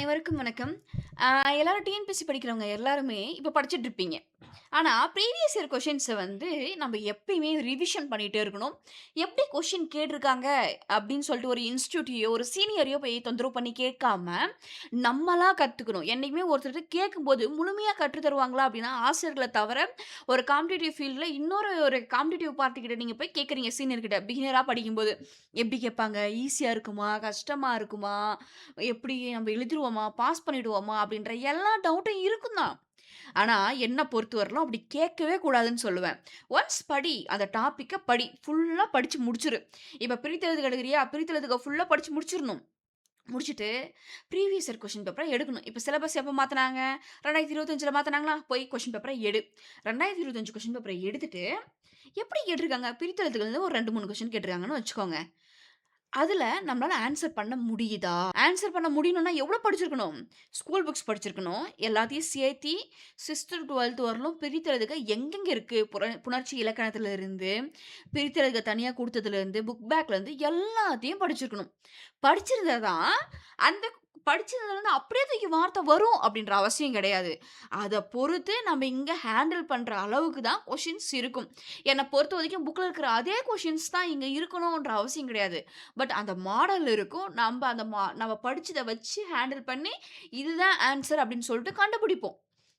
அனைவருக்கும் வணக்கம். அ எல்லாரும் டிஎன்பிஎஸ்சி படிக்கிறவங்க எல்லாருமே இப்ப படிச்சுட்டு இருப்பீங்க. ஆனா, ப்ரீவியஸ் இயர் கொஸ்டின்ஸ வந்து நம்ம எப்பயுமே ரிவிஷன் பண்ணிட்டே இருக்கணும். எப்படி கொஸ்டின் கேட்டிருக்காங்க அப்படின்னு சொல்லிட்டு ஒரு இன்ஸ்டிடியூட்டையோ, ஒரு சீனியரையோ போய் தொந்தரவு பண்ணி கேட்காம, நம்மளா கத்துக்கணும். என்னைக்குமே ஒருத்தர்ட்ட கேட்கும்போது முழுமையா கற்று தருவாங்களா அப்படின்னா, ஆசிரியர்கள தவிர ஒரு காம்படிட்டிவ் ஃபீல்ட்ல ஒரு காம்படிட்டிவ் பார்ட்டி கிட்ட நீங்க போய் கேட்கறீங்க சீனியர் கிட்ட. பிகினரா படிக்கும்போது. எப்படி கேட்பாங்க? ஈஸியா இருக்குமா? கஷ்டமா இருக்குமா? எப்படி நம்ம எழுதிருவோமா? பாஸ் பண்ணிடுவோமா? அப்படின்ற எல்லா டவுட்டும் இருக்கும் தான். ஆனா, என்ன பொறுத்தவரையிலும் அப்படி கேட்கவே கூடாதுன்னு சொல்லுவேன். ஒன்ஸ் படி. அந்த டாபிக்க படி. ஃபுல்லா படிச்சு முடிச்சுரு. இப்ப பிரித்தெழுதுக எடுக்குறியா? பிரித்தெழுதுக ஃபுல்லா படிச்சு முடிச்சிரணும். முடிச்சுட்டு, ப்ரீவியஸ் இயர் கொஸ்டின் பேப்பர எடுக்கணும். இப்ப சிலபஸ் எப்ப மாத்துனாங்க? 2025ல மாத்துனாங்களா? போய் கொஸ்டின் பேப்பர எடு. 2025 கொஸ்டின் பேப்பர எடுத்துட்டு, எப்படி கேட்டிருக்காங்க? பிரித்தெழுத்துகள்ல ஒரு 2, 3 கொஸ்டின் கேட்டிருக்காங்கன்னு வச்சுக்கோங்க. அதுல நம்மளால ஆன்ஸர் பண்ண முடியுதா? ஆன்ஸர் பண்ண முடியணும்னா எவ்ளோ படிச்சிருக்கணும்? ஸ்கூல் புக்ஸ் படிச்சிருக்கணும். எல்லாத்தையும் சேர்த்தி 6த், 12த் வரலும் பிரித்தெழுதுக எங்கெங்க இருக்கு? புணர்ச்சி இலக்கணத்துல இருந்து, பிரித்தெழுதுக தனியா குடுத்ததுலருந்து, புக் பேக்லருந்து எல்லாத்தையும் படிச்சிருக்கணும். படிச்சிருந்தா தான், அந்த படிச்சதுலருந்து அப்படியே தூக்கி வார்த்தை வரும் அப்படின்ற அவசியம் கிடையாது. அத பொறுத்து நம்ம இங்க ஹேண்டில் பண்ற அளவுக்கு தான் கொஸ்டின்ஸ் இருக்கும். என்ன பொறுத்தவரைக்கும் புக்ல இருக்கிற அதே கொஸ்டின்ஸ் தான் இங்க இருக்கணுன்ற அவசியம் கிடையாது. பட் அந்த மாடல் இருக்கும். நம்ப அந்த நம்ம படிச்சத வச்சு ஹேண்டில் பண்ணி, இதுதான் ஆன்ஸர் அப்படின்னு சொல்லிட்டு கண்டுபிடிப்போம்.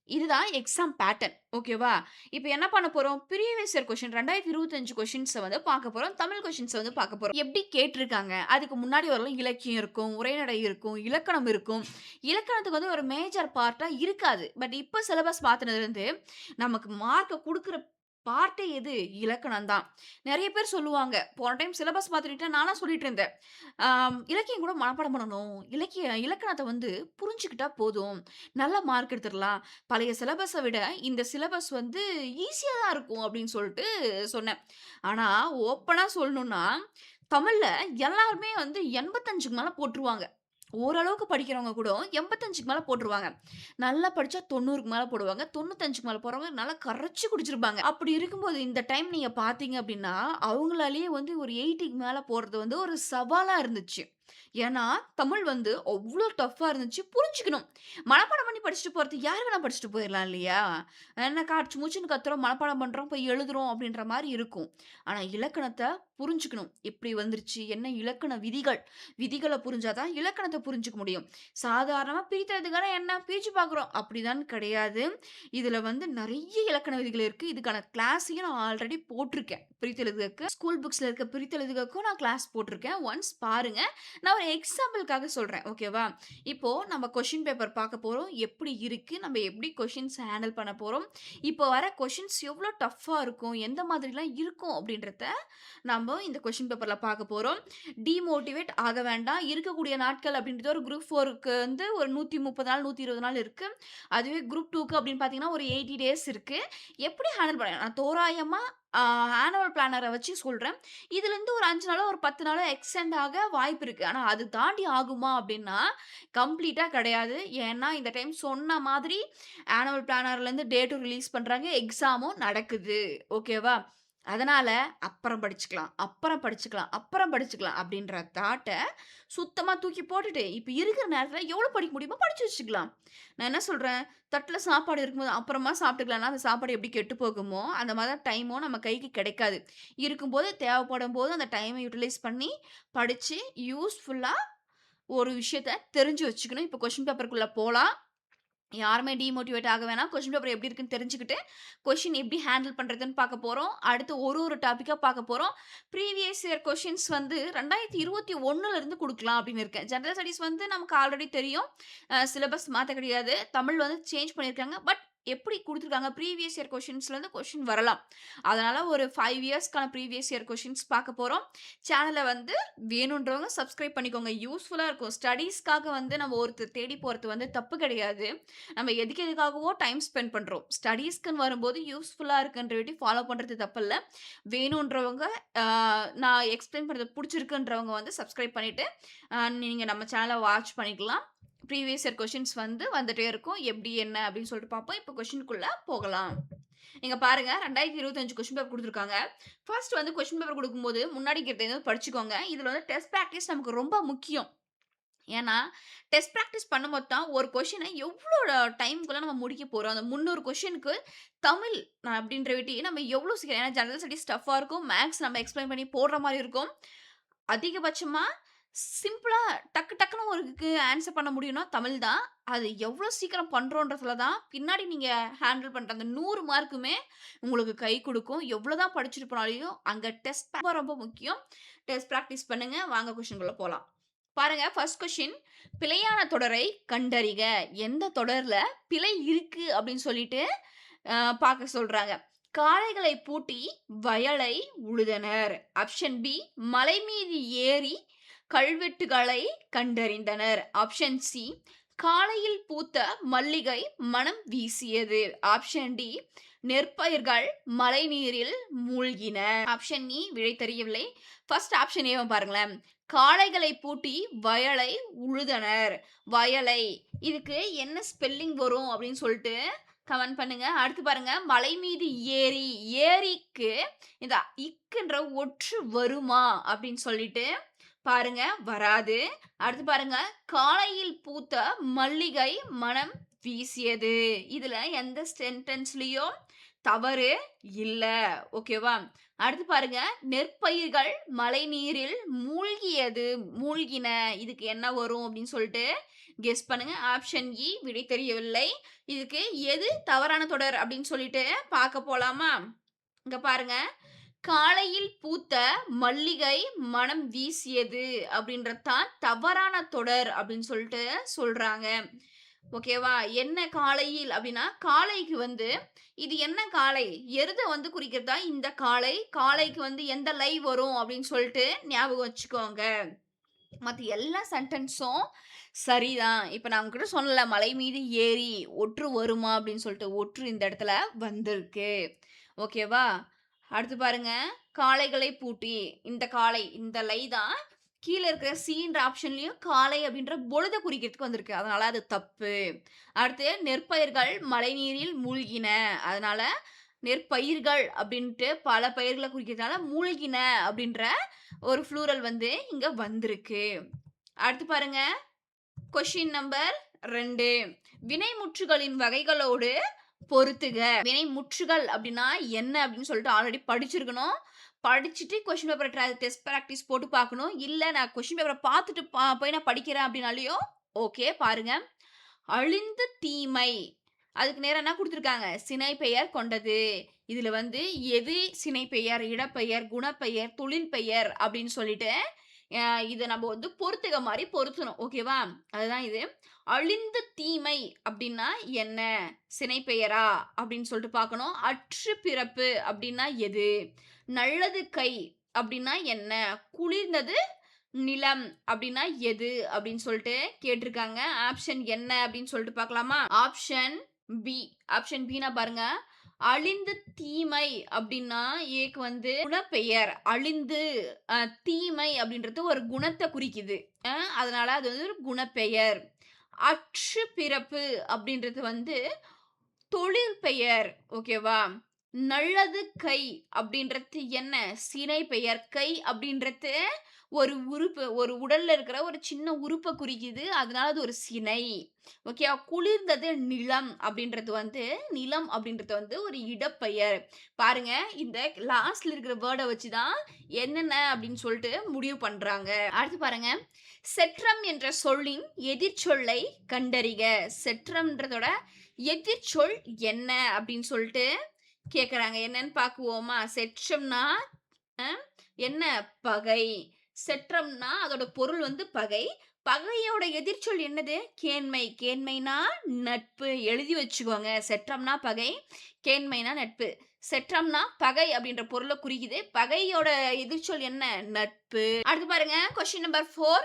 இதுதான் எக்ஸாம் பேட்டர்ன். ஓகேவா? இப்ப என்ன பண்ண போறோம்? ப்ரீவியஸ் இயர் கொஸ்டின் 2025 கொஸ்டின்ஸ வந்து பார்க்க போறோம். தமிழ் கொஸ்டின்ஸ வந்து பார்க்க போறோம். எப்படி கேட்டிருக்காங்க? அதுக்கு முன்னாடி வரலாம் இலக்கியம் இருக்கும், உரைநடை இருக்கும், இலக்கணம் இருக்கும். இலக்கணத்துக்கு வந்து ஒரு மேஜர் பார்ட்டா இருக்காது. பட் இப்ப சிலபஸ் மாத்துனதுலருந்து, நமக்கு மார்க்க குடுக்குற பார்ட்டே எது? இலக்கணம் தான். நெறைய பேர் சொல்லுவாங்க. போன டைம் சிலபஸ் மாத்திட்டா நான்லாம் சொல்லிட்டு இருந்தேன். இலக்கியம் கூட மனப்பாடம் பண்ணணும். இலக்கணத்த வந்து புரிஞ்சுக்கிட்டா போதும். நல்ல மார்க் எடுத்துறலாம். பழைய சிலபஸ விட இந்த சிலபஸ் வந்து ஈஸியா தான் இருக்கும் அப்படின்னு சொல்லிட்டு சொன்னேன். ஆனா ஓப்பனா சொல்லணும்னா, தமிழ்ல எல்லாருமே வந்து 85க்கு மேல போட்டுருவாங்க. ஓரளவுக்கு படிக்கிறவங்க கூட 85க்கு மேல போட்டுருவாங்க. நல்லா படிச்சா 90க்கு மேல போடுவாங்க. 95க்கு மேல போறவங்க நல்லா கரைச்சு குடிச்சிருப்பாங்க. அப்படி இருக்கும்போது இந்த டைம் நீங்க பார்த்தீங்க அப்படின்னா, அவங்களாலேயே வந்து ஒரு 80க்கு மேல போறது வந்து ஒரு சவாலா இருந்துச்சு. ஏன்னா, தமிழ் வந்து அவ்ளோ டஃப்பா இருந்துச்சு. புரிஞ்சுக்கணும். மனப்பாடம் பண்ணி படிச்சுட்டு போறது யார் வேணா படிச்சுட்டு போயிரலாம் இல்லையா? என்ன காச்சு மூச்சுன்னு கத்துறோம், மனப்பாடம் பண்றோம், போய் எழுதுறோம் அப்படின்ற மாரி இருக்கும். ஆனா இலக்கணத்த புரிஞ்சுக்கணும். எப்படி வந்துருச்சு? என்ன இலக்கண விதிகள்? விதிகள புரிஞ்சா தான் இலக்கணத்த புரிஞ்சுக்க முடியும். சாதாரணமா பிரித்தெழுதுகனா என்ன? பிரிச்சு பார்க்குறோம். அப்படிதான்னு கிடையாது. இதுல வந்து நெறைய இலக்கண விதிகள் இருக்கு. இதுக்கான கிளாஸையும் நான் ஆல்ரெடி போட்டிருக்கேன். பிரித்தெழுதுகக்கு. ஸ்கூல் புக்ஸ்ல இருக்க பிரித்தெழுதுகக்கும் நான் கிளாஸ் போட்டிருக்கேன். ஒன்ஸ் பாருங்க. நான் ஒரு எக்ஸாம்பிள்க்காக சொல்றேன். ஓகேவா? இப்போ நம்ம கொஸ்டின் பேப்பர் பார்க்க போறோம். எப்படி இருக்கு? நம்ம எப்படி கொஸ்டின்ஸ் ஹேண்டில் பண்ண போறோம்? இப்போ வர கொஸ்டின்ஸ் எவ்ளோ டஃப்பா இருக்கும்? எந்த மாதிரிலாம் இருக்கும்? அப்படின்றத நம்ப இந்த கொஸ்டின் பேப்பர்ல பார்க்க போறோம். டிமோட்டிவேட் ஆக வேண்டாம். இருக்கக்கூடிய நாட்கள் அப்படின்றது ஒரு குரூப் 4க்கு வந்து ஒரு 130 நாள், 120 நாள் இருக்கு. அதுவே குரூப் 2க்கு அப்படின்னு பார்த்தீங்கன்னா, ஒரு 80 டேஸ் இருக்கு. எப்படி ஹேண்டில் பண்ண நான் தோராயமா ஆ ஆனுவல் பிளானர வச்சு சொல்றேன். இதுலருந்து ஒரு 5 நாளோ, ஒரு 10 நாளோ எக்ஸ்டெண்ட் ஆக வாய்ப்பு இருக்கு. ஆனா அது தாண்டி ஆகுமா அப்படின்னா, கம்ப்ளீட்டா கிடையாது. ஏன்னா இந்த டைம் சொன்ன மாதிரி ஆனுவல் பிளானர்லருந்து டேட்டும் ரிலீஸ் பண்றாங்க. எக்ஸாமும் நடக்குது. ஓகேவா? அதனால அப்புறம் படிச்சுக்கலாம், அப்புறம் படிச்சுக்கலாம், அப்புறம் படிச்சுக்கலாம் அப்படின்ற தாட்ட சுத்தமா தூக்கி போட்டுட்டு, இப்ப இருக்கிற நேரத்துல எவ்வளோ படிக்க முடியுமோ படிச்சு வச்சுக்கலாம். நான் என்ன சொல்றேன், தட்டுல சாப்பாடு இருக்கும்போது அப்புறமா சாப்பிட்டுக்கலாம்னா, அந்த சாப்பாடு எப்படி கெட்டு போகுமோ, அந்த மாரி தான் டைமும் நம்ம கைக்கு கிடைக்காது. இருக்கும்போது தேவைப்படும்போது அந்த டைம யுட்டிலைஸ் பண்ணி படிச்சு யூஸ்ஃபுல்லா ஒரு விஷயத்த தெரிஞ்சு வச்சுக்கணும். இப்ப கொஸ்டின் பேப்பர்க்குள்ள போலாம். யாருமே டிமோட்டிவேட் ஆக வேணாம். கொஸ்டின் பேப்பர் எப்படி இருக்குன்னு தெரிஞ்சுக்கிட்டு, கொஸ்டின் எப்படி ஹேண்டில் பண்றதுன்னு பார்க்க போறோம். அடுத்து ஒரு டாபிக்கா பார்க்க போறோம். ப்ரீவியஸ் இயர் கொஸ்டின்ஸ் வந்து 2021ல இருந்து குடுக்கலாம் அப்படின்னு இருக்கேன். ஜெனரல் ஸ்டடீஸ் வந்து நமக்கு ஆல்ரெடி தெரியும். சிலபஸ் மாத்த கிடையாது. தமிழ் வந்து சேஞ்ச் பண்ணியிருக்காங்க. பட் எப்படி குடுத்துருக்காங்க, ப்ரீவியஸ் இயர் கொஸ்டின்ஸ்லேருந்து கொஸ்டின் வரலாம். அதனால ஒரு 5 இயர்ஸ்க்கான ப்ரீவியஸ் இயர் கொஸ்டின்ஸ் பார்க்க போறோம். சேனல வந்து வேணுன்றவங்க சப்ஸ்கிரைப் பண்ணிக்கோங்க. யூஸ்ஃபுல்லா இருக்கும். ஸ்டடீஸ்க்காக வந்து நம்ம ஒருத்தர் தேடி போறது வந்து தப்பு கிடையாது. நம்ம எதுக்காகவோ டைம் ஸ்பெண்ட் பண்றோம். ஸ்டடீஸ்க்குன்னு வரும்போது யூஸ்ஃபுல்லா இருக்குன்றவிட்டி ஃபாலோ பண்றது தப்பில்ல. வேணுன்றவங்க அ நான் எக்ஸ்ப்ளைன் பண்றது புடிச்சிருக்குன்றவங்க வந்து சப்ஸ்கிரைப் பண்ணிட்டு, நீங்க நம்ம சேனல வாட்ச் பண்ணிக்கலாம். ப்ரீவியஸ் இயர் கொஸ்டின்ஸ் வந்து வந்துட்டே இருக்கும். எப்படி என்ன அப்படின்னு சொல்லிட்டு பார்ப்போம். இப்போ கொஸ்டின்க்குள்ள போகலாம். இங்க பாருங்க 2025 கொஸ்டின் பேப்பர் குடுத்துருக்காங்க. ஃபர்ஸ்ட் வந்து கொஸ்டின் பேப்பர் குடுக்கும்போது முன்னாடி கேட்டது படிச்சுக்கோங்க. இதுல வந்து டெஸ்ட் பிராக்டிஸ் நமக்கு ரொம்ப முக்கியம். ஏன்னா, டெஸ்ட் பிராக்டிஸ் பண்ணும்போது தான் ஒரு கொஸ்டின எவ்ளோ டைம்க்குள்ள நம்ம முடிக்க போறோம். அந்த 300 கொஸ்டினுக்கு தமிழ் அப்படின்ற விட்டி நம்ம எவ்ளோ சீக்கிரம் ஏன்னா ஜெனரல் ஸ்டடீஸ் டஃப்பா இருக்கும். மேத்ஸ் நம்ம எக்ஸ்ப்ளைன் பண்ணி போடுற மாரி இருக்கும். அதிகபட்சமா சிம்பிளா டக்கு டக்குன்னு ஒருக்கு ஆன்ஸர் பண்ண முடியும்னா தமிழ் தான். அது எவ்ளோ சீக்கிரம் பண்றோன்றதுல தான் பின்னாடி நீங்க ஹேண்டில் பண்ற அந்த 100 மார்க்குமே உங்களுக்கு கை குடுக்கும். எவ்ளோ தான் படிச்சுட்டு போனாலும் அங்க டெஸ்ட் ரொம்ப ரொம்ப முக்கியம். டெஸ்ட் பிராக்டிஸ் பண்ணுங்க. வாங்க கொஸ்டின்குள்ள போலாம். பாருங்க ஃபர்ஸ்ட் கொஸ்டின் பிழையான தொடரை கண்டறிக. எந்த தொடர்ல பிழை இருக்கு அப்படின்னு சொல்லிட்டு பார்க்க சொல்றாங்க. காளைகளை பூட்டி வயலை உழுதனர். ஆப்ஷன் பி மலை மீது ஏறி கல்வெட்டுகளை கண்டறிந்தனர். ஆப்ஷன் சி காலையில் பூத்த மல்லிகை மனம் வீசியது. ஆப்ஷன் டி நெற்பயிர்கள் மழை நீரில் மூழ்கின. ஆப்ஷன் இ விடை தெரியவில்லை. ஃபர்ஸ்ட் ஆப்ஷன் ஏவ பாருங்களேன். காளைகளை பூட்டி வயலை உழுதனர். வயலை இதுக்கு என்ன ஸ்பெல்லிங் வரும் அப்படின்னு சொல்லிட்டு கமெண்ட் பண்ணுங்க. அடுத்து பாருங்க மலை மீது ஏரி. ஏரிக்கு இந்த இக்குன்ற ஒற்று வருமா அப்படின்னு சொல்லிட்டு பாருங்க வராது. அடுத்து பாருங்க காலையில் பூத்த மல்லிகை மனம் வீசியது. இதுல எந்த சென்டென்ஸ்லயும் தவறு இல்ல. ஓகேவா? அடுத்து பாருங்க நெற்பயிர்கள் மழைநீரில் மூழ்கியது. மூழ்கின. இதுக்கு என்ன வரும் அப்படின்னு சொல்லிட்டு கெஸ் பண்ணுங்க. ஆப்ஷன் இ விடை தெரியவில்லை. இதுக்கு எது தவறான தொடர் அப்படின்னு சொல்லிட்டு பார்க்க போலாமா? இங்க பாருங்க. காலையில் பூத்த மல்லிகை மனம் வீசியது அப்படின்றது தான் தவறான தொடர் அப்படின்னு சொல்லிட்டு சொல்றாங்க. ஓகேவா? என்ன காலையில் அப்படின்னா, காளைக்கு வந்து இது என்ன காளை? எருத வந்து குறிக்கிறதா இந்த காளை. காளைக்கு வந்து எந்த லை வரும் அப்படின்னு சொல்லிட்டு ஞாபகம் வச்சுக்கோங்க. மத்த எல்லா சென்டென்ஸும் சரிதான். இப்ப நான் உங்ககிட்ட சொன்னேன்ல, மலை மீது ஏறி ஒற்று வருமா அப்படின்னு சொல்லிட்டு, ஒற்று இந்த இடத்துல வந்திருக்கு. ஓகேவா? அடுத்து பாருங்க, காளைகளை பூட்டி இந்த காளை இந்த லை தான் கீழ இருக்கிற சின்ற ஆப்ஷன்லயும் காளை அப்படின்ற பொழுத குறிக்கிறதுக்கு வந்திருக்கு. அதனால அது தப்பு. அடுத்து நெற்பயிர்கள் மழைநீரில் மூழ்கின. அதனால நெற்பயிர்கள் அப்படின்ட்டு பல பயிர்கள குறிக்கிறதுனால மூழ்கின அப்படின்ற ஒரு ப்ளூரல் வந்து இங்க வந்திருக்கு. அடுத்து பாருங்க கொஸ்டின் நம்பர் 2 வினைமுற்றுகளின் வகைகளோடு பொறுத்துக. வினைமுற்றுகள் அப்படின்னா என்ன அப்படின்னு சொல்லிட்டு ஆல்ரெடி படிச்சிருக்கணும். படிச்சுட்டு கொஸ்டின் பேப்பர் டெஸ்ட் பிராக்டிஸ் போட்டு பார்க்கணும். இல்ல நான் கொஸ்டின் பேப்பர பார்த்துட்டு போய் நான் படிக்கிறேன் அப்படின்னாலயும் ஓகே பாருங்க. அழிந்த தீமை அதுக்கு நேரா என்ன குடுத்துருக்காங்க? சினைப்பெயர் கொண்டது. இதுல வந்து எது சினைப்பெயர், இடப்பெயர், குணப்பெயர், தொழில் பெயர் அப்படின்னு சொல்லிட்டு அ இத நம்ம வந்து பொறுத்துக மாரி பொருத்தணும். ஓகேவா? அதுதான் இது. அழிந்த தீமை அப்படின்னா என்ன? சினைப்பெயரா? அப்படின்னு சொல்லிட்டு பார்க்கணும். அற்று பிறப்பு அப்படின்னா எது? நல்லது கை அப்படின்னா என்ன? குளிர்ந்தது நிலம் அப்படின்னா எது? அப்படின்னு சொல்லிட்டு கேட்டிருக்காங்க. ஆப்ஷன் என்ன அப்படின்னு சொல்லிட்டு பார்க்கலாமா? Option B. ஆப்ஷன் பின்னா பாருங்க. அழிந்து தீமை அப்படின்னா ஏக்கு வந்து குணப்பெயர். அழிந்து தீமை அப்படின்றது ஒரு குணத்த குறிக்குது. அதனால அது வந்து ஒரு குணப்பெயர். அற்று பிறப்பு அப்படின்றது வந்து தொழில் பெயர். ஓகேவா? நல்லது கை அப்படின்றது என்ன? சினை பெயர். கை அப்படின்றது ஒரு உறுப்பு. ஒரு உடல்ல இருக்கிற ஒரு சின்ன உறுப்ப குறிக்குது. அதனால அது ஒரு சினை. ஓகேவா? குளிர்ந்தது நிலம் அப்படின்றது வந்து நிலம் அப்படின்றது வந்து ஒரு இடப்பெயர். பாருங்க, இந்த லாஸ்ட்ல இருக்கிற வேர்ட வச்சு தான் என்னென்ன அப்படின்னு சொல்லிட்டு முடிவு பண்றாங்க. அடுத்து பாருங்க. செற்றம் என்ற சொல்லின் எதிர்ச்சொல்லை கண்டறிக. செற்றம்ன்றதோட எதிர்ச்சொல் என்ன அப்படின்னு சொல்லிட்டு கேட்குறாங்க. என்னன்னு பார்க்குவோமா? செற்றம்னா அ என்ன? பகை. செற்றம்னா அதோட பொருள் வந்து பகை. பகையோட எதிர்ச்சொல் என்னது? கேண்மை. கேண்மைனா நட்பு. எழுதி வச்சுக்கோங்க. செற்றம்னா பகை, கேண்மைனா நட்பு. செற்றம்னா பகை அப்படின்ற பொருள குறிக்குது. பகையோட எதிர்ச்சொல் என்ன? நட்பு. அடுத்து பாருங்க கொஸ்டின் நம்பர் 4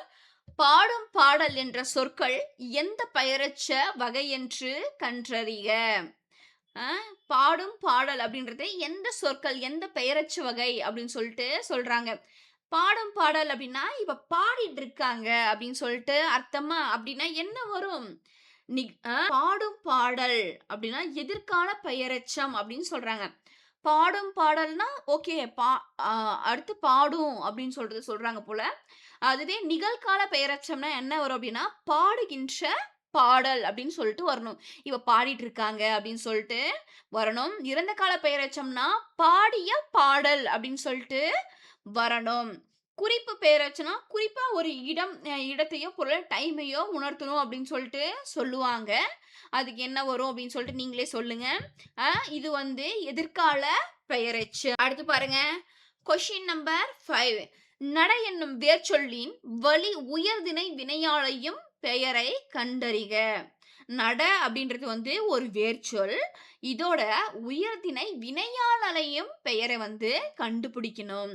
பாடும் பாடல் என்ற சொற்கள் எந்த பெயரச்ச வகை என்று கண்டறிக. பாடும் பாடல் அப்படின்றது எந்த சொற்கள் எந்த பெயரச்ச வகை அப்படின்னு சொல்லிட்டு சொல்றாங்க. பாடும் பாடல் அப்படின்னா இப்ப பாடிட்டு இருக்காங்க அப்படின்னு சொல்லிட்டு அர்த்தமா? அப்படின்னா என்ன வரும்? பாடும் பாடல் அப்படின்னா எதிர்கால பெயரெச்சம் அப்படின்னு சொல்றாங்க. பாடும் பாடல்னா ஓகே அடுத்து பாடும் அப்படின்னு சொல்றாங்க போல. அதுவே நிகழ்கால பெயரெச்சம்னா என்ன வரும் அப்படின்னா, பாடுகின்ற பாடல் அப்படின்னு சொல்லிட்டு வரணும். இப்ப பாடிட்டு இருக்காங்க அப்படின்னு சொல்லிட்டு வரணும். இறந்த கால பெயரெச்சம்னா, பாடிய பாடல் அப்படின்னு சொல்லிட்டு வரணும். குறிப்பு பெயரெச்சம்னா, குறிப்பா ஒரு இடத்தையோ, பொருள் டைமையோ உணர்த்தணும் அப்படின்னு சொல்லிட்டு சொல்லுவாங்க. அதுக்கு என்ன வரும் அப்படின்னு சொல்லிட்டு நீங்களே சொல்லுங்க. அ இது வந்து எதிர்கால பெயரெச்சு. அடுத்து பாருங்க. Question number 5. நட என்னும் வேர்ச்சொல்லின் வழி உயர்திணை வினையாளையும் பெயரை கண்டறிக. நட அப்படின்றது வந்து ஒரு வேர்ச்சொல். இதோட உயர்திணை வினையாளனையும் பெயரை வந்து கண்டுபிடிக்கணும்.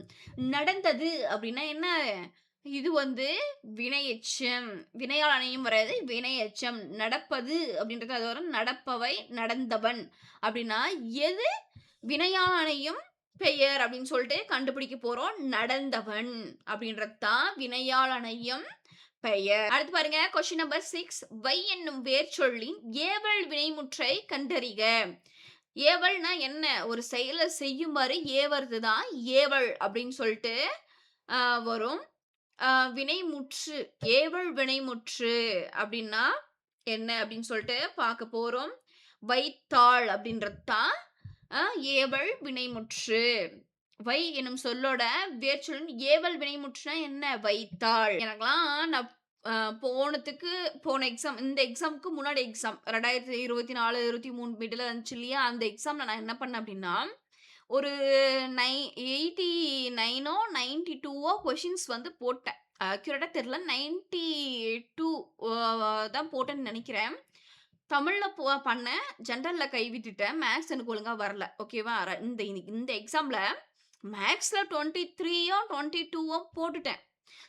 நடந்தது அப்படின்னா என்ன? இது வந்து வினையெச்சம். வினையாளனையும் வராது, வினையெச்சம். நடப்பது அப்படின்றது அது வரும். நடப்பவை, நடந்தவன் அப்படின்னா எது வினையாளனையும் பெயர் அப்படின்னு சொல்லிட்டு கண்டுபிடிக்க போறோம். நடந்தவன் அப்படின்றது தான் வினையாளனையும் பெயர். அடுத்து பாருங்க கொஸ்டின் நம்பர் 6. வை என்னும் வேர்ச்சொல்லின் ஏவல் வினைமுற்றை கண்டறிக. ஏவல்னா என்ன? ஒரு செயலை செய்யுமாறு ஏவறது தான் ஏவல் அப்படின்னு சொல்லிட்டு வரும். வினைமுற்று, ஏவல் வினைமுற்று அப்படின்னா என்ன அப்படின்னு சொல்லிட்டு பார்க்க போறோம். வைத்தாள் அப்படின்றது தான் ஏவல் வினைமுற்று. வை எனும் சொல்லோட வேர்ச்சொல் ஏவல் வினைமுற்றுனா என்ன? வைத்தாள். எனக்கெல்லாம் நான் போன எக்ஸாம் இந்த எக்ஸாம்க்கு முன்னாடி எக்ஸாம் 2024, 23 மிடில்ல இருந்துச்சு இல்லையா? அந்த எக்ஸாம்ல நான் என்ன பண்ணேன் அப்படின்னா, ஒரு 89ஓ, 92ஓ கொஸ்டின்ஸ் வந்து போட்டேன். அக்யூரேட்டா தெரியல. 92 தான் போட்டேன்னு நெனைக்கிறேன். தமிழ்ல பண்ணேன். ஜெனரல்ல கை விட்டுட்டேன். மேத்ஸ் எனக்கு ஒழுங்கா வரல. ஓகேவா? இந்த எக்ஸாம்ல மேத்ஸ்ல 23யோ, 22ஓ போட்டுட்டேன்.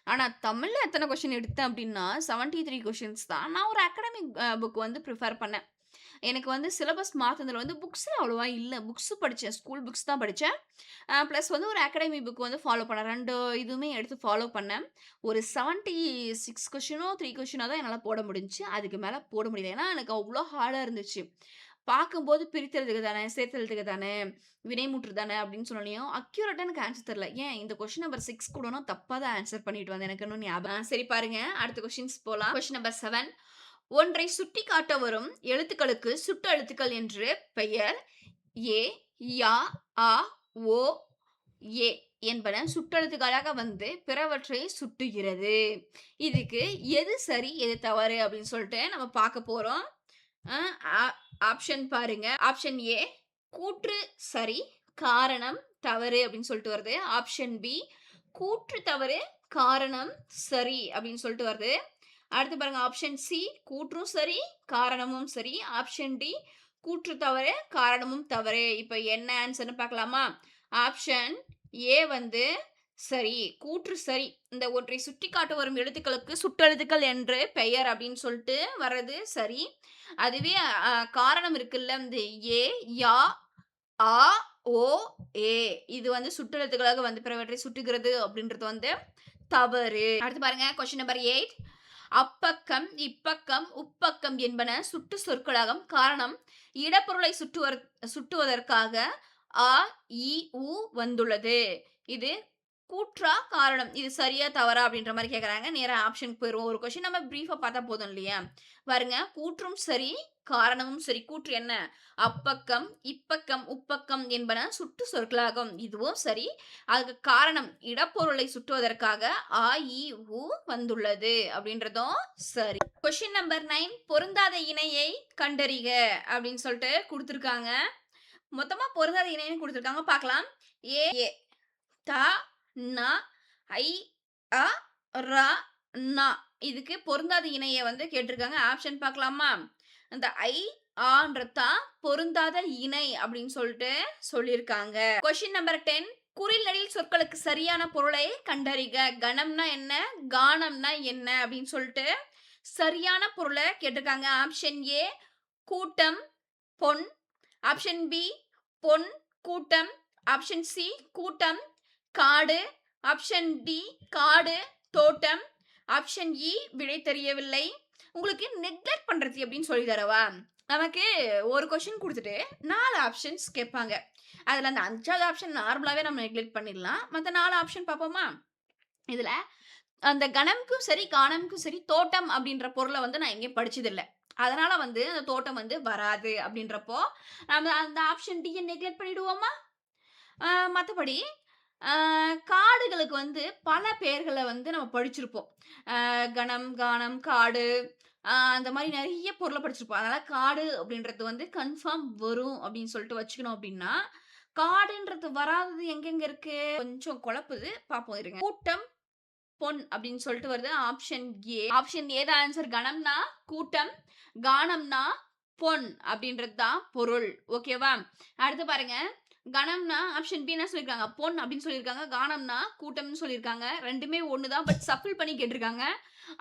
ஆனா தமிழ்ல எத்தன கொஸ்டின் எடுத்தேன் அப்டின்னா, 73 கொஸ்டின்ஸ் தான். நான் ஒரு அகாடமிக் புக் வந்து பிரிஃபர் பண்ணேன். எனக்கு வந்து சிலபஸ் மாத்துனதுல வந்து புக்ஸ்ல அவ்வளவா இல்ல. புக்ஸ் படிச்சேன். ஸ்கூல் புக்ஸ் தான் படிச்சேன். பிளஸ் வந்து ஒரு அகாடமி புக் வந்து ஃபாலோ பண்ணேன். 2 இதுவுமே எடுத்து ஃபாலோ பண்ணேன். ஒரு 76 கொஸ்டினோ, 3 கொஸ்டினோ தான் என்னால போட முடிஞ்சுச்சு. அதுக்கு மேல போட முடியல. ஏன்னா, எனக்கு அவ்ளோ ஹார்டா இருந்துச்சு. பார்க்கும்போது பிரித்தெழுதுக தானே, சேர்த்தெழுதுக தானே, வினைமுற்று தானே அப்படின்னு சொன்னோனயும், அக்யூரேட்டா எனக்கு ஆன்சர் தெரியல. ஏன் இந்த கொஸ்டின் நம்பர் 6 கூட நான் தப்பா தான் ஆன்சர் பண்ணிட்டு வந்தேன். எனக்கு இன்னும் ஞாபகம் சரி பாருங்க. அடுத்த கொஸ்டின்ஸ் போலாம். Question number 7. ஒன்றை சுட்டிக்காட்ட வரும் எழுத்துக்களுக்கு சுட்டெழுத்துக்கள் என்று பெயர். ஏ, யா, ஆ, ஓ, ஏ என்பன சுட்டெழுத்துக்களாக வந்து பிறவற்றை சுட்டுகிறது. இதுக்கு எது சரி, எது தவறு அப்படின்னு சொல்லிட்டு நம்ம பார்க்க போறோம். ஆப்ஷன் பாருங்க. ஆப்ஷன் ஏ கூற்று சரி, காரணம் தவறு அப்படின்னு சொல்லிட்டு வருது. ஆப்ஷன் பி கூற்று தவறு, காரணம் சரி அப்படின்னு சொல்லிட்டு வருது. அடுத்து பாருங்க ஆப்ஷன் சி கூற்றும் சரி, காரணமும் சரி. ஆப்ஷன் டி கூற்று தவறு, காரணமும் தவறு. இப்ப என்ன ஆன்சர்னு பார்க்கலாமா? ஆப்ஷன் ஏ வந்து சரி. கூற்று சரி. இந்த ஒன்றை சுட்டிக்காட்ட வரும் எழுத்துக்களுக்கு சுட்டெழுத்துக்கள் என்று பெயர் அப்படின்னு சொல்லிட்டு வர்றது சரி. அதுவே காரணம் இருக்குல்ல, இந்த ஏ, யா, ஆ, ஓ, ஏ இது வந்து சுட்டெழுத்துக்களாக வந்து பிறவற்றை சுட்டுகிறது அப்படின்றது வந்து தவறு. அடுத்து பாருங்க கொஸ்டின் நம்பர் 8. அப்பக்கம், இப்பக்கம், உப்பக்கம் என்பன சுட்டு சொற்களாகும். காரணம் இடப்பொருளை சுட்டுவதற்காக அ, இ, உ வந்துள்ளது. இது கூற்றா, காரணம். இது சரியா, தவறா அப்படின்ற மாரி கேட்கறாங்க. நேரா ஆப்ஷனுக்கு போயிருவோம். ஒரு கொஸ்டின் நம்ம பிரீஃபா பார்த்தா போதும் இல்லையா? பாருங்க கூற்றும் சரி, காரணமும் சரி. கூற்று என்ன? அப்பக்கம், இப்பக்கம், உப்பக்கம் என்பன சுட்டு சொற்களாகும். இதுவும் சரி. அதுக்கு காரணம் இடப்பொருளை சுட்டுவதற்காக அ, இ, உ வந்துள்ளது அப்படின்றதும் சரி. Question number 9. பொருந்தாத இணையை கண்டறிக அப்படின்னு சொல்லிட்டு குடுத்துருக்காங்க. மொத்தமா பொருந்தாத இணைன்னு குடுத்துருக்காங்க. பார்க்கலாம். ஏ, த, ந, ஐ, அ, ர, ந. இதுக்கு பொருந்தாத இணைய வந்து கேட்டிருக்காங்க. ஆப்ஷன் பார்க்கலாமா? அந்த ஐ, ஆன்றது தான் பொருந்தாத இணை அப்படின்னு சொல்லிட்டு சொல்லியிருக்காங்க. Question number 10. குறில்நெடில் சொற்களுக்கு சரியான பொருளை கண்டறிக. கணம்னா என்ன? கானம்னா என்ன அப்படின்னு சொல்லிட்டு சரியான பொருளை கேட்டிருக்காங்க. ஆப்ஷன் ஏ கூட்டம், பொன். ஆப்ஷன் பி பொன், கூட்டம். ஆப்ஷன் சி கூட்டம், காடு. ஆப்ஷன் டி காடு, தோட்டம். ஆப்ஷன் இ விடை தெரியவில்லை. உங்களுக்கு நெக்லெக்ட் பண்றது எப்படின்னு சொல்லி தரவா? நமக்கு ஒரு கொஸ்டின் குடுத்துட்டு 4 ஆப்ஷன்ஸ் கேட்பாங்க. அதுல அந்த 5வது ஆப்ஷன் நார்மலாவே நம்ம நெக்லெக்ட் பண்ணிடலாம். மத்த 4 ஆப்ஷன் பார்ப்போமா? இதுல அந்த கணம்க்கும் சரி, காணம்க்கும் சரி, தோட்டம் அப்படின்ற பொருள வந்து நான் எங்கேயும் படிச்சதில்ல. அதனால வந்து அந்த தோட்டம் வந்து வராது அப்படின்றப்போ, நம்ம அந்த ஆப்ஷன் டி ய நெக்லெக்ட் பண்ணிடுவோமா? மத்தபடி அ காடுகளுக்கு வந்து பல பெயர்கள வந்து நம்ம படிச்சிருப்போம். கணம், கானம், காடு அந்த மாரி நெறைய பொருள படிச்சிருப்போம். அதனால காடு அப்படின்றது வந்து கன்ஃபார்ம் வரும் அப்படின்னு சொல்லிட்டு வச்சுக்கணும் அப்படின்னா, காடுன்றது வராதது எங்கெங்க இருக்கு? கொஞ்சம் குழப்புது. பார்ப்போம் இருங்க. கூட்டம், பொன் அப்படின்னு சொல்லிட்டு வருது. Option A. ஆப்ஷன் ஏ தான் ஆன்சர். கணம்னா கூட்டம், கானம்னா பொன் அப்படின்றது தான் பொருள். ஓகேவா? அடுத்து பாருங்க. கணம்னா ஆப்ஷன் பி என்ன சொல்லியிருக்காங்க? பொன் அப்படின்னு சொல்லியிருக்காங்க. கானம்னா கூட்டம்னு சொல்லியிருக்காங்க. 2மே ஒண்ணு தான். பட் ஷஃபிள் பண்ணி கேட்டிருக்காங்க.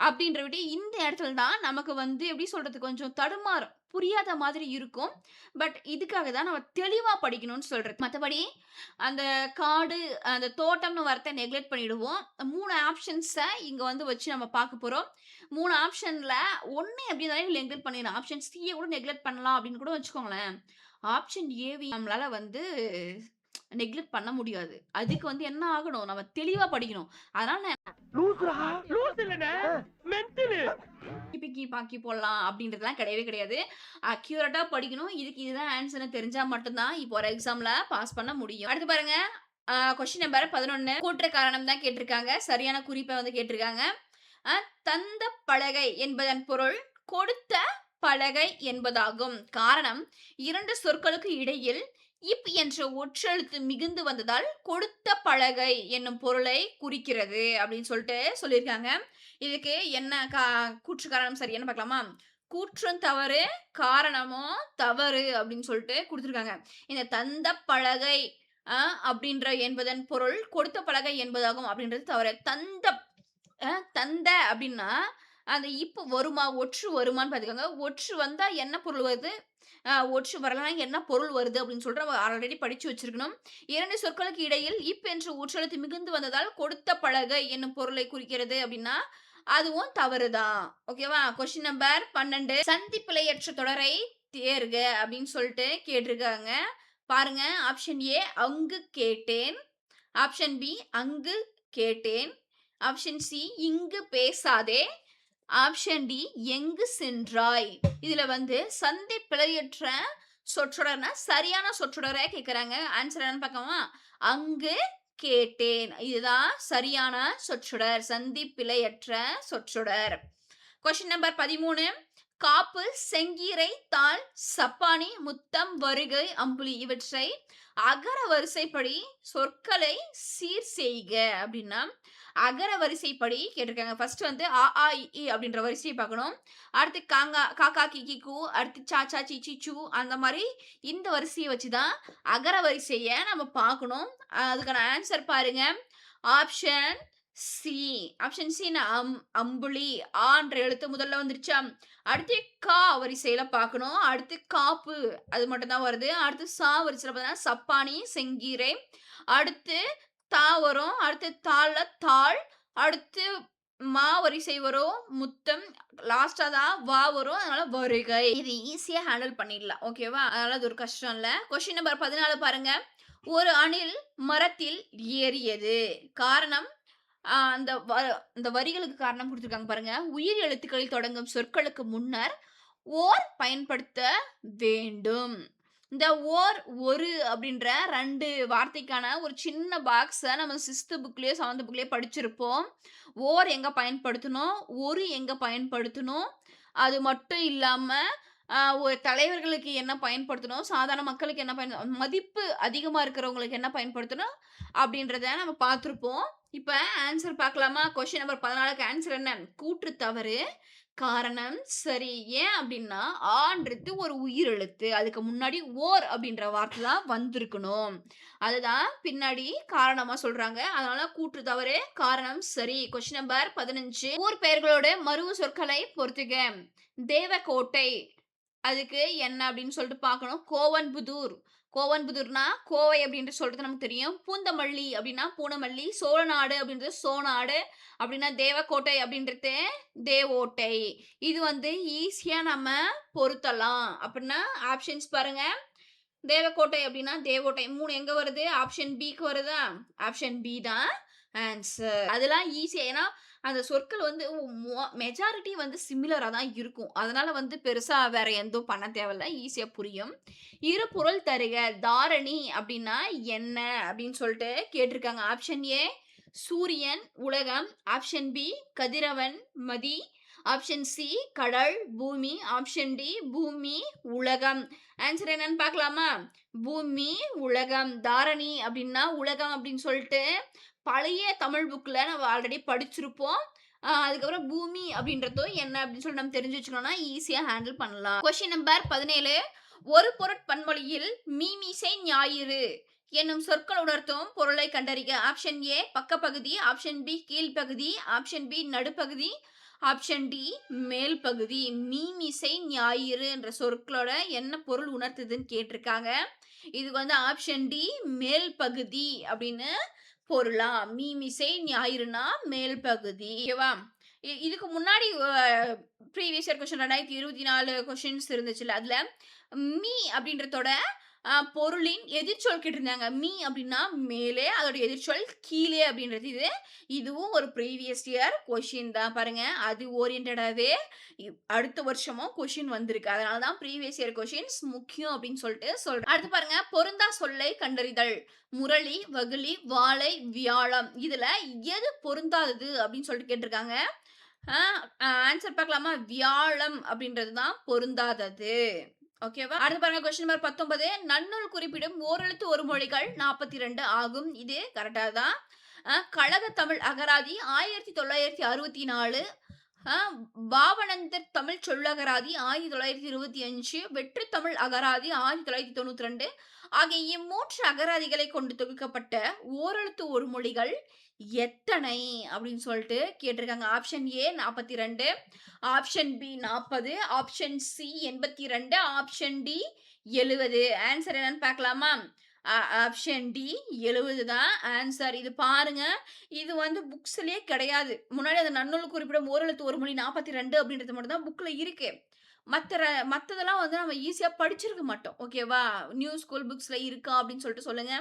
அப்படின்ற விட இந்த இடத்துல தான் நமக்கு வந்து எப்படி சொல்றது? கொஞ்சம் தடுமாறும். புரியாத மாதிரி இருக்கும். பட் இதுக்காக தான் நம்ம தெளிவா படிக்கணும்னு சொல்றது. மத்தபடி அந்த காடு, அந்த தோட்டம்னு வார்த்தை நெக்லெக்ட் பண்ணிடுவோம். 3 ஆப்ஷன்ஸ இங்க வந்து வச்சு நம்ம பார்க்க போறோம். 3 ஆப்ஷன்ல 1 எப்படி இருந்தாலும் நெக்லெக்ட் பண்ணிடலாம். ஆப்ஷன் சிய கூட நெக்லெக்ட் பண்ணலாம் அப்படின்னு கூட வச்சுக்கோங்களேன். ஆப்ஷன் ஏவையும் நம்மளால வந்து நெக்லெக்ட் பண்ண முடியாது. அதுக்கு வந்து என்ன ஆகணும்? நம்ம தெளிவா படிக்கணும். அதனால நான் லூசுடா லூசு இல்லனே மென்டலு பிக்கி பாக்கி போடலாம் அப்படின்றதுலாம் கிடையவே கிடையாது. அக்யூரேட்டா படிக்கணும். இதுக்கு இதுதான் ஆன்ஸர்ன்னு தெரிஞ்சா மட்டும் தான் இப்போ ஒரு எக்ஸாம்ல பாஸ் பண்ண முடியும். அடுத்து பாருங்க. கொஸ்டின் நம்பர் 11 கூற்று காரணம் தான் கேட்டிருக்காங்க. சரியான குறிப்ப வந்து கேட்டிருக்காங்க. அ தந்த பலகை என்பதன் பொருள் கொடுத்த பலகை என்பதாகும். காரணம் 2 சொற்களுக்கு இடையில் இப் என்ற ஒற்றெழுத்து மிகுந்து வந்ததால் கொடுத்த பலகை என்னும் பொருளை குறிக்கிறது அப்படின்னு சொல்லிட்டு சொல்லியிருக்காங்க. இதுக்கு என்ன கூற்று காரணம் சரியான்னு பார்க்கலாமா? கூற்றும் தவறு, காரணமும் தவறு அப்படின்னு சொல்லிட்டு குடுத்துருக்காங்க. இந்த தந்த பலகை அ அப்படின்ற என்பதன் பொருள் கொடுத்த பலகை என்பதாகும் அப்படின்றது தவறு. தந்த அப்படின்னா, அந்த இப்பு வருமா? ஒற்று வருமான்னு பார்த்துக்கோங்க. ஒற்று வந்தா என்ன பொருள் வருது? ஒற்று வரலனா என்ன பொருள் வருது அப்படின்னு சொல்லிட்டு நம்ம ஆல்ரெடி படிச்சு வச்சிருக்கணும். 2 சொற்களுக்கு இடையில் இப் என்ற ஒற்றெழுத்து மிகுந்து வந்ததால் கொடுத்த பலகை என்னும் பொருளை குறிக்கிறது அப்படின்னா, அதுவும் தவறு தான். ஓகேவா? கொஸ்டின் நம்பர் 12 சந்தி பிழையற்ற தொடரை தேர்க அப்படின்னு சொல்லிட்டு கேட்டிருக்காங்க. பாருங்க. ஆப்ஷன் ஏ அங்கு கேட்டேன். ஆப்ஷன் பி அங்கு கேட்டேன். ஆப்ஷன் சி இங்கு பேசாதே. ஆப்ஷன் டி எங்கு சென்றாய்? இதுல வந்து சந்தி பிழையற்ற சொற்றொடர்னா சரியான சொற்றொடர கேட்கறாங்க. ஆன்சர் என்னன்னு பார்க்கலாமா? அங்கு கேட்டேன். இதுதான் சரியான சொற்றொடர். சந்தி பிழையற்ற சொற்றொடர். கொஸ்டின் நம்பர் 13 காப்பு, செங்கீரை, தாள், சப்பாணி, முத்தம், வருகை, அம்புலி இவற்றை அகர வரிசைப்படி சொற்களை சீர் செய்க அப்படின்னா, அகர வரிசைப்படி கேட்டிருக்காங்க. ஃபர்ஸ்ட் வந்து அ, ஆ, இ, ஈ அப்படின்ற வரிசைய பார்க்கணும். அடுத்து காக்கா, கி, கூ, அடுத்து சா, சா, சி, சி, சு அந்த மாரி இந்த வரிசைய வச்சு தான் அகர வரிசைய நம்ம பார்க்கணும். அதுக்கான ஆன்சர் பாருங்க. Option C. ஆப்ஷன் சின்னா அம்புலி. ஆன்ற எழுத்து முதல்ல வந்துருச்சா? அடுத்து கா வரிசையில பார்க்கணும். அடுத்து காப்பு அது மட்டும் தான் வருது. அடுத்து சா வரிசையில பார்த்தீங்கன்னா, சப்பாணி, செங்கீரை. அடுத்து தா வரும். அடுத்து தால தாள். அடுத்து மா வரிசை வரும். முத்தம். லாஸ்ட்டா தான் வா வரும். அதனால வருகை. இது ஈஸியா ஹேண்டில் பண்ணிடலாம். ஓகேவா? அதனால அது ஒரு கஷ்டம் இல்ல. கொஸ்டின் நம்பர் 14 பாருங்க. ஒரு அணில் மரத்தில் ஏறியது. காரணம் அந்த வரிகளுக்கு காரணம் குடுத்துருக்காங்க பாருங்க. உயிர் எழுத்துக்களில் தொடங்கும் சொற்களுக்கு முன்னர் ஓர் பயன்படுத்த வேண்டும். இந்த ஓர், ஒரு அப்படின்ற 2 வார்த்தைக்கான ஒரு சின்ன பாக்ஸ நம்ம 6த் புக்லயோ, 7த் புக்லயோ படிச்சிருப்போம். ஓர் எங்க பயன்படுத்தணும்? ஒரு எங்க பயன்படுத்தணும்? அது மட்டும் இல்லாம, ஒரு தலைவர்களுக்கு என்ன பயன்படுத்தணும்? சாதாரண மக்களுக்கு என்ன மதிப்பு அதிகமா இருக்கிறவங்களுக்கு என்ன பயன்படுத்தணும்? அப்படின்றத நம்ம பார்த்திருப்போம். இப்ப ஆன்சர் பார்க்கலாமா? கொஸ்டின் நம்பர் 14க்கு ஆன்சர் என்ன? கூற்று தவறு. காரணம் சரி. ஏன் அப்டின்னா, ஆன்றது ஒரு உயிரெழுத்து. அதுக்கு முன்னாடி ஓர் அப்டின்ற வார்த்தை தான் வந்திருக்கணும். அதுதான் பின்னாடி காரணமா சொல்றாங்க. அதனால கூற்று தவறு, காரணம் சரி. கொஸ்டின் நம்பர் 15 ஊர் பெயர்களோட மருவு சொற்களை பொறுத்துக. தேவக்கோட்டை அதுக்கு என்ன அப்படின்னு சொல்லிட்டு பார்க்கணும். கோவன்புதூர். கோவன்புதூர்னா கோவை அப்படின்ட்டு சொல்றது நமக்கு தெரியும். பூந்தமல்லி அப்படின்னா பூனமல்லி. சோழநாடு அப்படின்றது சோநாடு. அப்படின்னா தேவக்கோட்டை அப்படின்றது தேவோட்டை. இது வந்து ஈஸியா நம்ம பொருத்தலாம். அப்படின்னா ஆப்ஷன்ஸ் பாருங்க. தேவக்கோட்டை அப்படின்னா தேவோட்டை. 3 எங்க வருது? ஆப்ஷன் பிக்கு வருதா? ஆப்ஷன் பி தான் ஆன்சர். அதெல்லாம் ஈஸியா ஏன்னா அந்த சொற்கள் வந்து மெஜாரிட்டி வந்து சிமிலரா தான் இருக்கும். அதனால வந்து பெருசா வேற எதுவும் பண்ண தேவையில்ல. ஈஸியா புரியும். "இரு பொருள் தருக. தாரணி அப்டின்னா என்ன?" அப்டின்னு சொல்ட்டு கேட்டிருக்காங்க. ஆப்ஷன் ஏ சூரியன், உலகம். ஆப்ஷன் பி கதிரவன், மதி. ஆப்ஷன் சி கடல், பூமி. ஆப்ஷன் டி பூமி, உலகம். ஆன்ஸர் என்னன்னு பார்க்கலாமா? பூமி, உலகம். தாரணி அப்டின்னா உலகம் அப்டின்னு சொல்ட்டு பழைய தமிழ் புக்ல நம்ம ஆல்ரெடி படிச்சிருப்போம். அதுக்கப்புறம் பூமி அப்படின்றதோ என்ன அப்படின்னு சொல்லி நம்ம தெரிஞ்சு வச்சுக்கணும்னா ஈஸியா ஹேண்டில் பண்ணலாம். கொஸ்டின் நம்பர் 17 ஒரு பொருட்பன்மொழியில் மீமிசை ஞாயிறு என்னும் சொற்கள் உணர்த்தும் பொருளை கண்டறிக. ஆப்ஷன் ஏ பக்கப்பகுதி, ஆப்ஷன் பி கீழ்ப்பகுதி, ஆப்ஷன் பி நடுப்பகுதி, ஆப்ஷன் டி மேல் பகுதி. மீமிசை ஞாயிறு என்ற சொற்களோட என்ன பொருள் உணர்த்துதுன்னு கேட்டிருக்காங்க. இதுக்கு வந்து ஆப்ஷன் டி மேல் பகுதி அப்படின்னு பொருளாம். மீமிசை ஞாயிறுனா மேல் பகுதி. ஓகேவா? இதுக்கு முன்னாடி ப்ரீவியஸ் இயர் கொஸ்டின் 2024 கொஸ்டின்ஸ் இருந்துச்சுல்ல. அதுல மீ அப்படின்றதோட பொருளின் எதிர்ச்சொல் கேட்டிருந்தாங்க. மீ அப்படின்னா மேலே, அதோட எதிர்ச்சொல் கீழே அப்படின்றது இது. இதுவும் ஒரு ப்ரீவியஸ் இயர் கொஸ்டின் தான் பாருங்க. அது ஓரியன்டடாவே அடுத்த வருஷமும் கொஸ்டின் வந்திருக்கு. அதனால தான் ப்ரீவியஸ் இயர் கொஸ்டின்ஸ் முக்கியம் அப்படின்னு சொல்லிட்டு சொல்றேன். அடுத்து பாருங்க பொருந்தா சொல்லை கண்டறிதல். முரளி, வகுளி, வாளை, வியாழம். இதுல எது பொருந்தாதது அப்படின்னு சொல்லிட்டு கேட்டிருக்காங்க. ஆன்சர் பார்க்கலாமா? வியாழம் அப்படின்றது தான் பொருந்தாதது. ஓகேவா? அடுத்து பாருங்க கொஸ்டின் நம்பர் 19 நன்னூல் குறிப்பிடும் ஓரெழுத்து ஒரு மொழிகள் 42 ஆகும். இது கரெக்ட்டா தான். கழக தமிழ் அகராதி 1964 பாவனந்தர் தமிழ் சொல்லகராதி 1925 வெற்றி தமிழ் அகராதி 1992 ஆகிய இம்மூன்று அகராதிகளை கொண்டு தொகுக்கப்பட்ட ஓரெழுத்து ஒரு மொழிகள் எத்தனை அப்படின்னு சொல்லிட்டு கேட்டிருக்காங்க. Option A 42, option B 40, option C 82, option D 70. Answer என்னன்னு பார்க்கலாமா? ஆப்ஷன் டி 70 தான் ஆன்சர். இது பாருங்க. இது வந்து புக்ஸ்லயே கிடையாது. முன்னாடி அந்த நன்னூல் குறிப்பிடும் ஓரெழுத்து ஒரு மொழி 42 அப்படின்றது மட்டும் தான் புக்ல இருக்கு. மத்ததெல்லாம் வந்து நம்ம ஈஸியா படிச்சிருக்க மாட்டோம். ஓகேவா? நியூ ஸ்கூல் புக்ஸ்ல இருக்கா அப்படின்னு சொல்லிட்டு சொல்லுங்க.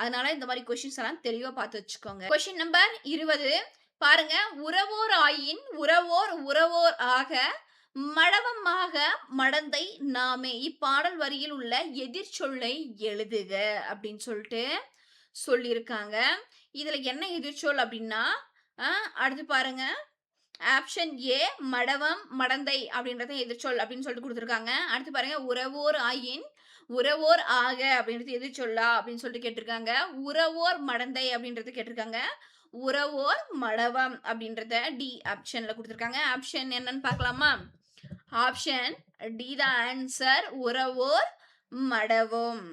அதனால இந்த மாரி கொஸ்டின்ஸ் எல்லாம் தெளிவா பார்த்து வச்சுக்கோங்க. கொஸ்டின் நம்பர் 20 பாருங்க. உரவோர் ஆயின் உரவோர் உரவோர் ஆக மடவமாக மடந்தை நாமே. இப்பாடல் வரியில் உள்ள எதிர்ச்சொல்லை எழுதுக அப்படின்னு சொல்லிட்டு சொல்லியிருக்காங்க. இதுல என்ன எதிர்ச்சொல் அப்படின்னா, அடுத்து பாருங்க. ஆப்ஷன் ஏ மடவம், மடந்தை அப்படின்றத எதிர்ச்சொல் அப்படின்னு சொல்லிட்டு குடுத்துருக்காங்க. அடுத்து பாருங்க உரவோர் ஆயின், உரவோர் ஆக அப்படின்றது எதிர்ச்சொல்லா அப்படின்னு சொல்லிட்டு கேட்டிருக்காங்க. உரவோர் மடந்தை அப்படின்றது கேட்டிருக்காங்க. உரவோர் மடவம் அப்படின்றத டி ஆப்ஷன்ல குடுத்துருக்காங்க. ஆப்ஷன் என்னன்னு பார்க்கலாமா? ஆப்ஷன் டி தான் ஆன்சர். உரவோர் மடவும்.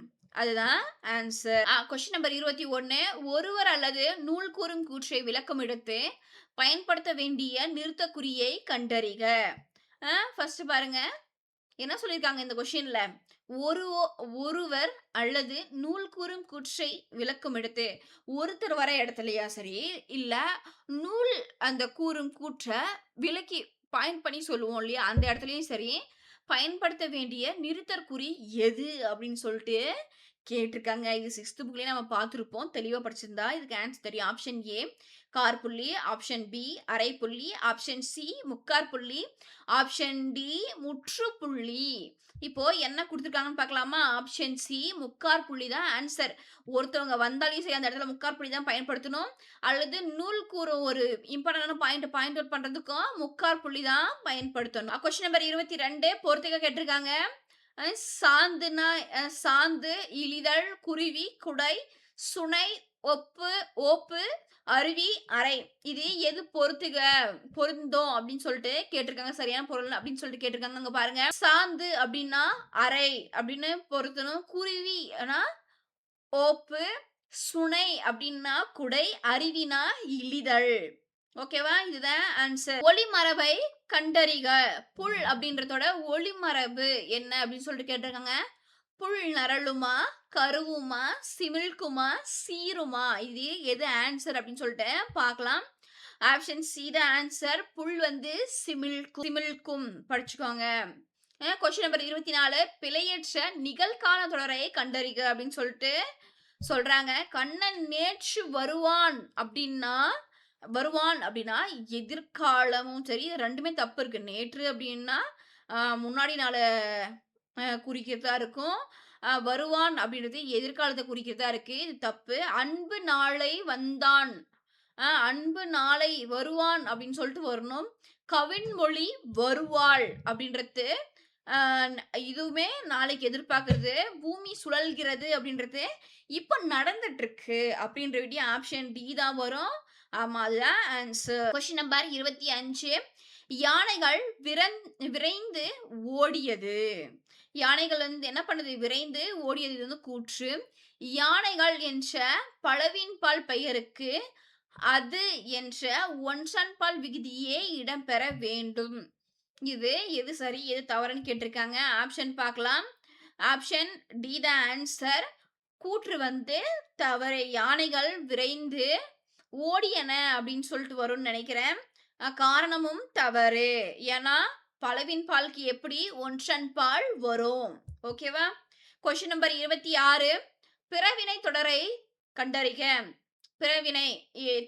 அதுதான் ஆன்சர். கொஸ்டின் நம்பர் 21 ஒருவர் அல்லது நூல் கூறும் கூற்றை விளக்கம் எடுத்து பயன்படுத்த வேண்டிய நிறுத்தக்குறியை கண்டறிக. ஃபர்ஸ்ட் பாருங்க. என்ன சொல்லியிருக்காங்க இந்த கொஸ்டின்ல? ஒருவர் அல்லது நூல் கூறும் கூற்றை விளக்கம் எடுத்து ஒருத்தர் வர இடத்துலயா சரி, இல்ல நூல் அந்த கூறும் கூற்ற விளக்கி பாயிண்ட் பண்ணி சொல்லுவோம் இல்லையா? அந்த இடத்துலயும் சரி, பயன்படுத்த வேண்டிய நிறுத்தற்குறி எது அப்படின்னு சொல்லிட்டு கேட்டிருக்காங்க. இது 6த் புக்லயே நம்ம பார்த்திருப்போம். தெளிவா படிச்சிருந்தா இதுக்கு ஆன்சர் தெரியும். ஆப்ஷன் ஏ காற்புள்ளி, ஆப்ஷன் பி அரைப்புள்ளி, ஆப்ஷன் சி முக்காற்புள்ளி, ஆப்ஷன் டி முற்றுப்புள்ளி. இப்போ என்ன குடுத்துருக்காங்கன்னு பார்க்கலாமா? ஆப்ஷன் சி முக்காற்புள்ளி தான் ஆன்சர். ஒருத்தவங்க வந்தாலும் சரி அந்த இடத்துல முக்காற்புள்ளி தான் பயன்படுத்தணும். அல்லது நூல் கூறும் ஒரு இம்பார்ட்டன்டான பாயிண்ட் அவுட் பண்றதுக்கும் முக்காற்புள்ளி தான் பயன்படுத்தணும். கொஸ்டின் நம்பர் 22 பொறுத்துக்க கேட்டிருக்காங்க. சாந்துனா சாந்து, இழிதல், குருவி, குடை, சுனை, ஒப்பு, ஓப்பு, அருவி, அறை. இது எது பொருந்தும் அப்படின்னு சொல்லிட்டு கேட்டிருக்காங்க. சரியான பொருள் அப்படின்னு சொல்லிட்டு கேட்டிருக்காங்க. அங்க பாருங்க. சாந்து அப்படின்னா அறை அப்படின்னு பொருத்தணும். குருவினா ஓப்பு, சுனை அப்படின்னா குடை, அருவினா இழிதல். ஓகேவா? இதுதான் ஆன்சர். ஒளிமரபை கண்டறிக. புல் அப்படின்றதோட ஒளிமரபு என்ன அப்படின்னு சொல்லிட்டு கேட்டிருக்காங்க. புல் நரளுமா, கருவுமா, சிமிழ்க்குமா, சீருமா. இது எது ஆன்சர் அப்படின்னு சொல்லிட்டு பார்க்கலாம். ஆப்ஷன் சி தான் ஆன்சர். புல் வந்து சிமிழ்க்கும் படிச்சுக்கோங்க. கொஸ்டின் நம்பர் 24 பிழையற்ற நிகழ்கால தொடரை கண்டறிக அப்படின்னு சொல்லிட்டு சொல்றாங்க. கண்ணன் நேற்று வருவான் அப்படின்னா வருவான் அப்படின்னா, எதிர்காலமும் சரி 2மே தப்பு இருக்கு. நேற்று அப்படின்னா, முன்னாடி நாள குறிக்கிறதா இருக்கும். வருவான் அப்படின்றது எதிர்காலத்த குறிக்கிறதா இருக்கு. இது தப்பு. அன்பு நாளை வந்தான். அன்பு நாளை வருவான் அப்படின்னு சொல்லிட்டு வரணும். கவின்மொழி வருவாள் அப்படின்றது அ இதுவுமே நாளைக்கு எதிர்பார்க்கிறது. பூமி சுழல்கிறது அப்படின்றது இப்ப நடந்துட்டு இருக்கு அப்படின்ற விடிய ஆப்ஷன் டி தான் வரும். ஆமா, அதுதான் ஆன்சர். கொஸ்டின் நம்பர் 25 யானைகள் விரைந்து ஓடியது. யானைகள் வந்து என்ன பண்ணுது? விரைந்து ஓடியது. இது வந்து கூற்று. யானைகள் என்ற பலவின்பால் பெயருக்கு அது என்ற ஒன்றன்பால் விகுதியே இடம்பெற வேண்டும். இது எது சரி, எது தவறுன்னு கேட்டிருக்காங்க. ஆப்ஷன் பார்க்கலாம். ஆப்ஷன் டி தான் ஆன்சர். கூற்று வந்து தவறு. யானைகள் விரைந்து ஓடியன அப்படின்னு சொல்லிட்டு வரும்னு நினைக்கிறேன். காரணமும் தவறு. ஏன்னா, பலவின் பால்க்கு எப்படி ஒன்றன் பால் வரும். ஓகேவா? கொஸ்டின் நம்பர் 26 பிறவினை தொடரை கண்டறிக. பிறவினை,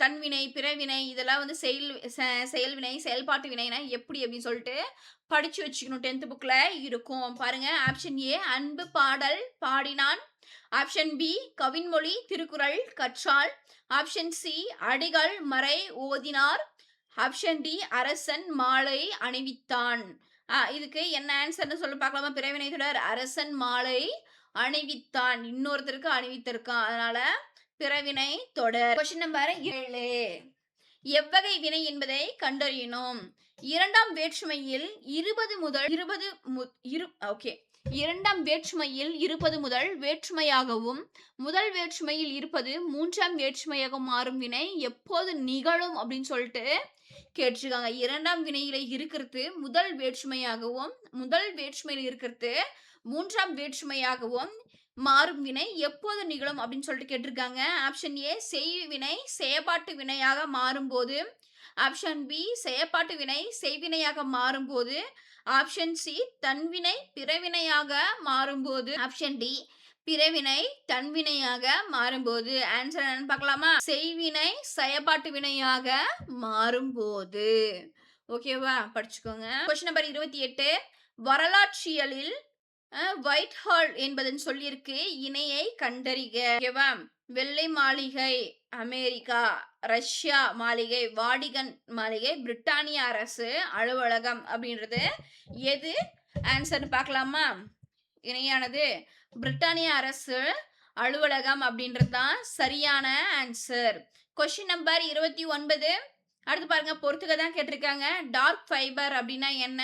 தன்வினை, பிறவினை இதெல்லாம் வந்து செயல்வினை, செயல்பாட்டு வினைனா எப்படி அப்படின்னு சொல்லிட்டு படிச்சு வச்சுக்கணும். 10th புக்ல இருக்கும். பாருங்க. ஆப்ஷன் ஏ அன்பு பாடல் பாடினான். ஆப்ஷன் பி கவின்மொழி திருக்குறள் கற்றாள். ஆப்ஷன் சி அடிகள் மறை ஓதினார். ஆப்ஷன் டி அரசன் மாலை அணிவித்தான். இதுக்கு என்ன ஆன்சர்னு சொல்லி பார்க்கலாமா? பிறவினை தொடர் அரசன் மாலை அணிவித்தான். இன்னொருத்தருக்கு அணிவித்திருக்கான். அதனால பிறவினை தொடர். கொஸ்டின் நம்பர் 7 எவ்வகை வினை என்பதை கண்டறியணும். இரண்டாம் வேற்றுமையில் 20 முதல் 20 ஓகே. இரண்டாம் வேற்றுமையில் இருப்பது முதல் வேற்றுமையாகவும் முதல் வேற்றுமையில் இருப்பது மூன்றாம் வேற்றுமையாக மாறும் வினை எப்போது நிகழும் அப்படின்னு சொல்லிட்டு கேட்டிருக்காங்க. இரண்டாம் வினையில இருக்கிறது முதல் வேற்றுமையாகவும் முதல் வேற்றுமையில் இருக்கிறது மூன்றாம் வேற்றுமையாகவும் மாறும் வினை எப்போது நிகழும் அப்படின்னு சொல்லிட்டு கேட்டிருக்காங்க. ஆப்ஷன் ஏ செய்வினை செயப்பாட்டு வினையாக மாறும்போது. ஆப்ஷன் பி செயப்பாட்டு வினை செய்வினையாக மாறும்போது. ஆப்ஷன் சி தன்வினை பிறவினையாக மாறும்போது. ஆப்ஷன் டி பிறவினை தன்வினையாக மாறும்போது. ஆன்சர் என்னன்னு பார்க்கலாமா? செய்வினை செயப்பாட்டு வினையாக மாறும்போது. ஓகேவா? படிச்சுக்கோங்க. கொஸ்டின் நம்பர் 28 வரலாற்றியலில் ஒயிட் ஹால் என்பதன் சொல்லிற்கு இணையை கண்டறிக. ஓகேவா? வெள்ளை மாளிகை அமெரிக்கா, ரஷ்யா மாளிகை, வாடிகன் மாளிகை, பிரிட்டானிய அரசு அலுவலகம் அப்படின்றது எது ஆன்சர்னு பார்க்கலாமா? இணையானது பிரிட்டானிய அரசு அலுவலகம் அப்படின்றது தான் சரியான ஆன்சர். கொஸ்டின் நம்பர் 29 அடுத்து பாருங்க. பொறுத்துக்க தான் கேட்டிருக்காங்க. டார்க் ஃபைபர் அப்படின்னா என்ன?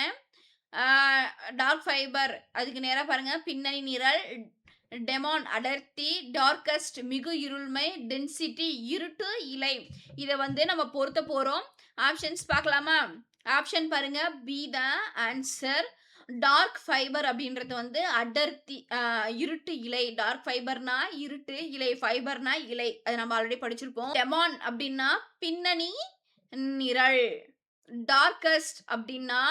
டார்க் ஃபைபர் அதுக்கு நேரா பாருங்க. பின்னணி நிரல், டெமான் அடர்த்தி, டார்கஸ்ட் மிகு இருள்மை, டென்சிட்டி இருட்டு இலை. இதை வந்து நம்ம பொருத்த போறோம். ஆப்ஷன்ஸ் பார்க்கலாமா? ஆப்ஷன் பாருங்க. பி தான் ஆன்சர். டார்க் ஃபைபர் அப்படின்றது வந்து அடர்த்தி, இருட்டு இலை. டார்க் ஃபைபர்னா இருட்டு, இலை ஃபைபர்னா இலை. அது நம்ம ஆல்ரெடி படிச்சிருப்போம். டெமான் அப்படின்னா பின்னணி நிரல். டார்கஸ்ட் அப்படின்னா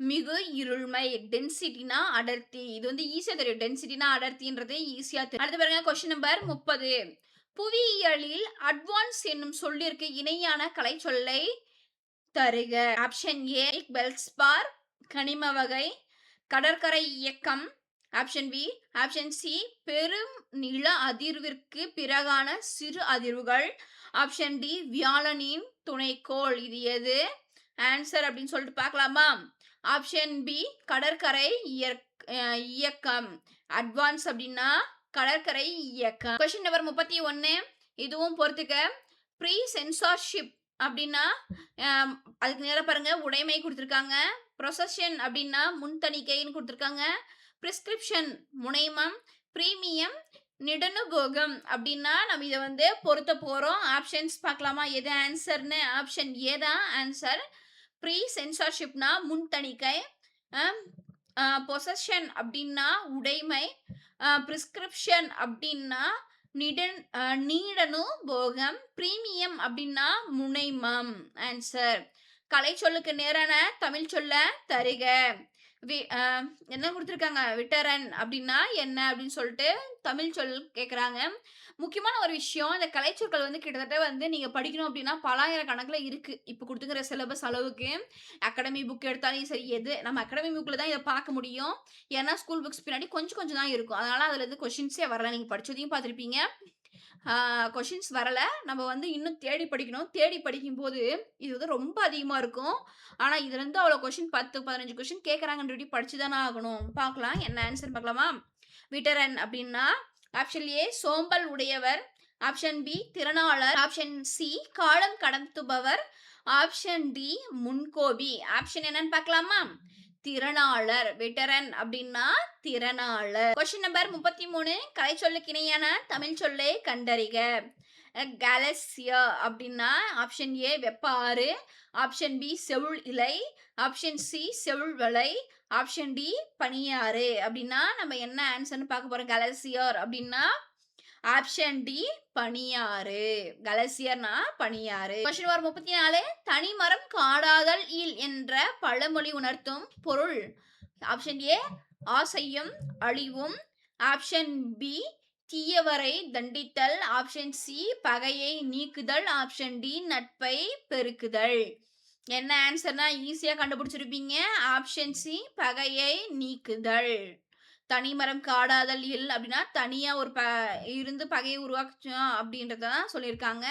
மிகு இருள்மை. டென்சிட்டினா அடர்த்தி. இது வந்து ஈஸியா தெரியும். டென்சிட்டினா அடர்த்தின்றது ஈஸியா தெரியும். அடுத்து பாருங்க. கொஸ்டின் நம்பர் 30 புவியியலில் அட்வான்ஸ் என்னும் சொல்லிற்கு இணையான கலை சொல்லை தருக. ஆப்ஷன் ஏ பெல்ஸ்பார் கனிம வகை, கடற்கரை இயக்கம். Option B. ஆப்ஷன் சி பெரும் நில அதிர்விற்கு பிறகான சிறு அதிர்வுகள். ஆப்ஷன் டி வியாழனின் துணைக்கோள். இது எது ஆன்சர் அப்படின்னு சொல்லிட்டு பார்க்கலாமா? ஆப்ஷன் பி கடற்கரை இயக்கம். அட்வான்ஸ் அப்படின்னா கடற்கரை இயக்கம். கொஸ்டின் நம்பர் 31 இதுவும் பொறுத்துக்க. ப்ரீ சென்சார்ஷிப் அப்படின்னா அதுக்கு நேரம் பாருங்க. உடைமை கொடுத்துருக்காங்க. ப்ரொசஷன் அப்படின்னா முன்தணிக்கைன்னு கொடுத்துருக்காங்க. பிரிஸ்கிரிப்ஷன் முனைமம். பிரீமியம் நிடனுபோகம் அப்படின்னா நம்ம இதை வந்து பொருத்த போறோம். ஆப்ஷன்ஸ் பார்க்கலாமா? எது ஆன்சர்னு? ஆப்ஷன் ஏ தான் ஆன்சர். ப்ரீ சென்சார்ஷிப்னா முன்தணிக்கை, பொசஷன் அப்படின்னா உடைமை, பிரிஸ்கிரிப்ஷன் அப்படின்னா நீடனுபோகம், பிரீமியம் அப்படின்னா முனைமம். ஆன்சர். கலை சொல்லுக்கு நேரான தமிழ் சொல்ல தருக. வி அ என்ன குடுத்துருக்காங்க? விட்டரன் அப்டின்னா என்ன? அப்டின்னு சொல்ட்டு தமிழ் சொல் கேட்குறாங்க. முக்கியமான ஒரு விஷயம், இந்த கலைச்சொற்கள் வந்து கிட்டத்தட்ட வந்து நீங்க படிக்கணும் அப்டின்னா, பலாயிரக்கணக்குல இருக்கு. இப்ப குடுத்துக்கிற சிலபஸ் அளவுக்கு. அகாடமி புக் எடுத்தாலும் சரி, எது நம்ம அகாடமி புக்ல தான் இத பார்க்க முடியும். ஏன்னா, ஸ்கூல் புக்ஸ் பின்னாடி கொஞ்சம் கொஞ்சம் தான் இருக்கும். அதனால அதுலருந்து கொஸ்டின்ஸே வரல. நீங்க படிச்சதையும் பார்த்துருப்பீங்க. ஆ கொஸ்டின்ஸ் வரல. நம்ம வந்து இன்னும் தேடி படிக்கணும். தேடி படிக்கும்போது, இது வந்து ரொம்ப அதிகமா இருக்கும். ஆனா, இதுலருந்து அவ்வளோ கொஸ்டின் 10, 15 கொஸ்டின் கேட்கறாங்கன்றபடி படிச்சு தானே ஆகணும். பார்க்கலாம். என்ன ஆன்ஸர் பார்க்கலாமா? விட்டரன் அப்டின்னா, ஆப்ஷன் ஏ சோம்பல் உடையவர். ஆப்ஷன் பி திறனாளர். ஆப்ஷன் சி காலம் கடத்துபவர். ஆப்ஷன் டி முன்கோபி. ஆப்ஷன் என்னன்னு பார்க்கலாமா? திறனாளர். வெட்டரன் அப்டின்னா திறனாளர். கொஸ்டின் நம்பர் 33 கலைச்சொல்லுக்கு இணையான தமிழ் சொல்லை கண்டறிக. கேலக்சியா அப்டின்னா ஆப்ஷன் ஏ வெப்ப ஆறு. ஆப்ஷன் பி செவுள் இலை. ஆப்ஷன் சி செவுள் வளை. ஆப்ஷன் டி பனியாறு. அப்டின்னா நம்ம என்ன ஆன்ஸர்ன்னு பார்க்க போறோம். கேலக்சியர் அப்டின்னா ஆப்ஷன் டி பனியாறு. கலசியர்னா பனியாறு. கொஸ்டின் நம்பர் 34 தனிமரம் காடாதல் இல் என்ற பழமொழி உணர்த்தும் பொருள். ஆப்ஷன் ஏ ஆசையும் அழிவும். ஆப்ஷன் பி தீயவரை தண்டித்தல். ஆப்ஷன் சி பகையை நீக்குதல். ஆப்ஷன் டி நட்பை பெருக்குதல். என்ன ஆன்சர்னா ஈஸியா கண்டுபிடிச்சிருப்பீங்க. ஆப்ஷன் சி பகையை நீக்குதல். தனிமரம் காடாதல் இல் அப்படின்னா தனியா ஒரு இருந்து பகையை உருவாக்குச்சோம் அப்படின்றத தான் சொல்லியிருக்காங்க.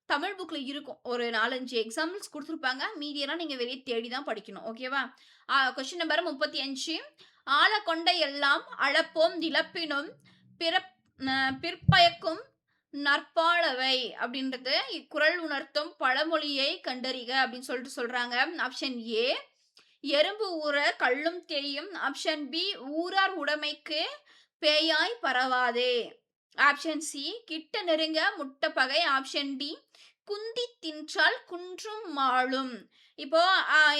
தமிழ் புக்ல இருக்கும். ஒரு 4, 5 எக்ஸாம்பிள்ஸ் குடுத்துருப்பாங்க. மீதியெல்லாம் நீங்க வெளிய தேடி தான் படிக்கணும். ஓகேவா? கொஸ்டின் நம்பர் 35 ஆள கொண்ட எல்லாம் அளப்போம் இழப்பினும் பிறப் பிற்பயக்கும் நற்பாலவை அப்படின்றது இக்குறள் உணர்த்தும் பழமொழியை கண்டறிக அப்படின்னு சொல்லிட்டு சொல்றாங்க. ஆப்ஷன் ஏ எறும்பு ஊற கல்லும் தேயும். ஆப்ஷன் பி ஊரார் உடைமைக்கு பேயாய் பரவாதே. ஆப்ஷன் சி கிட்ட நெருங்க முட்ட பகை. ஆப்ஷன் டி குந்தி தின்றால் குன்றும் மாளும். இப்போ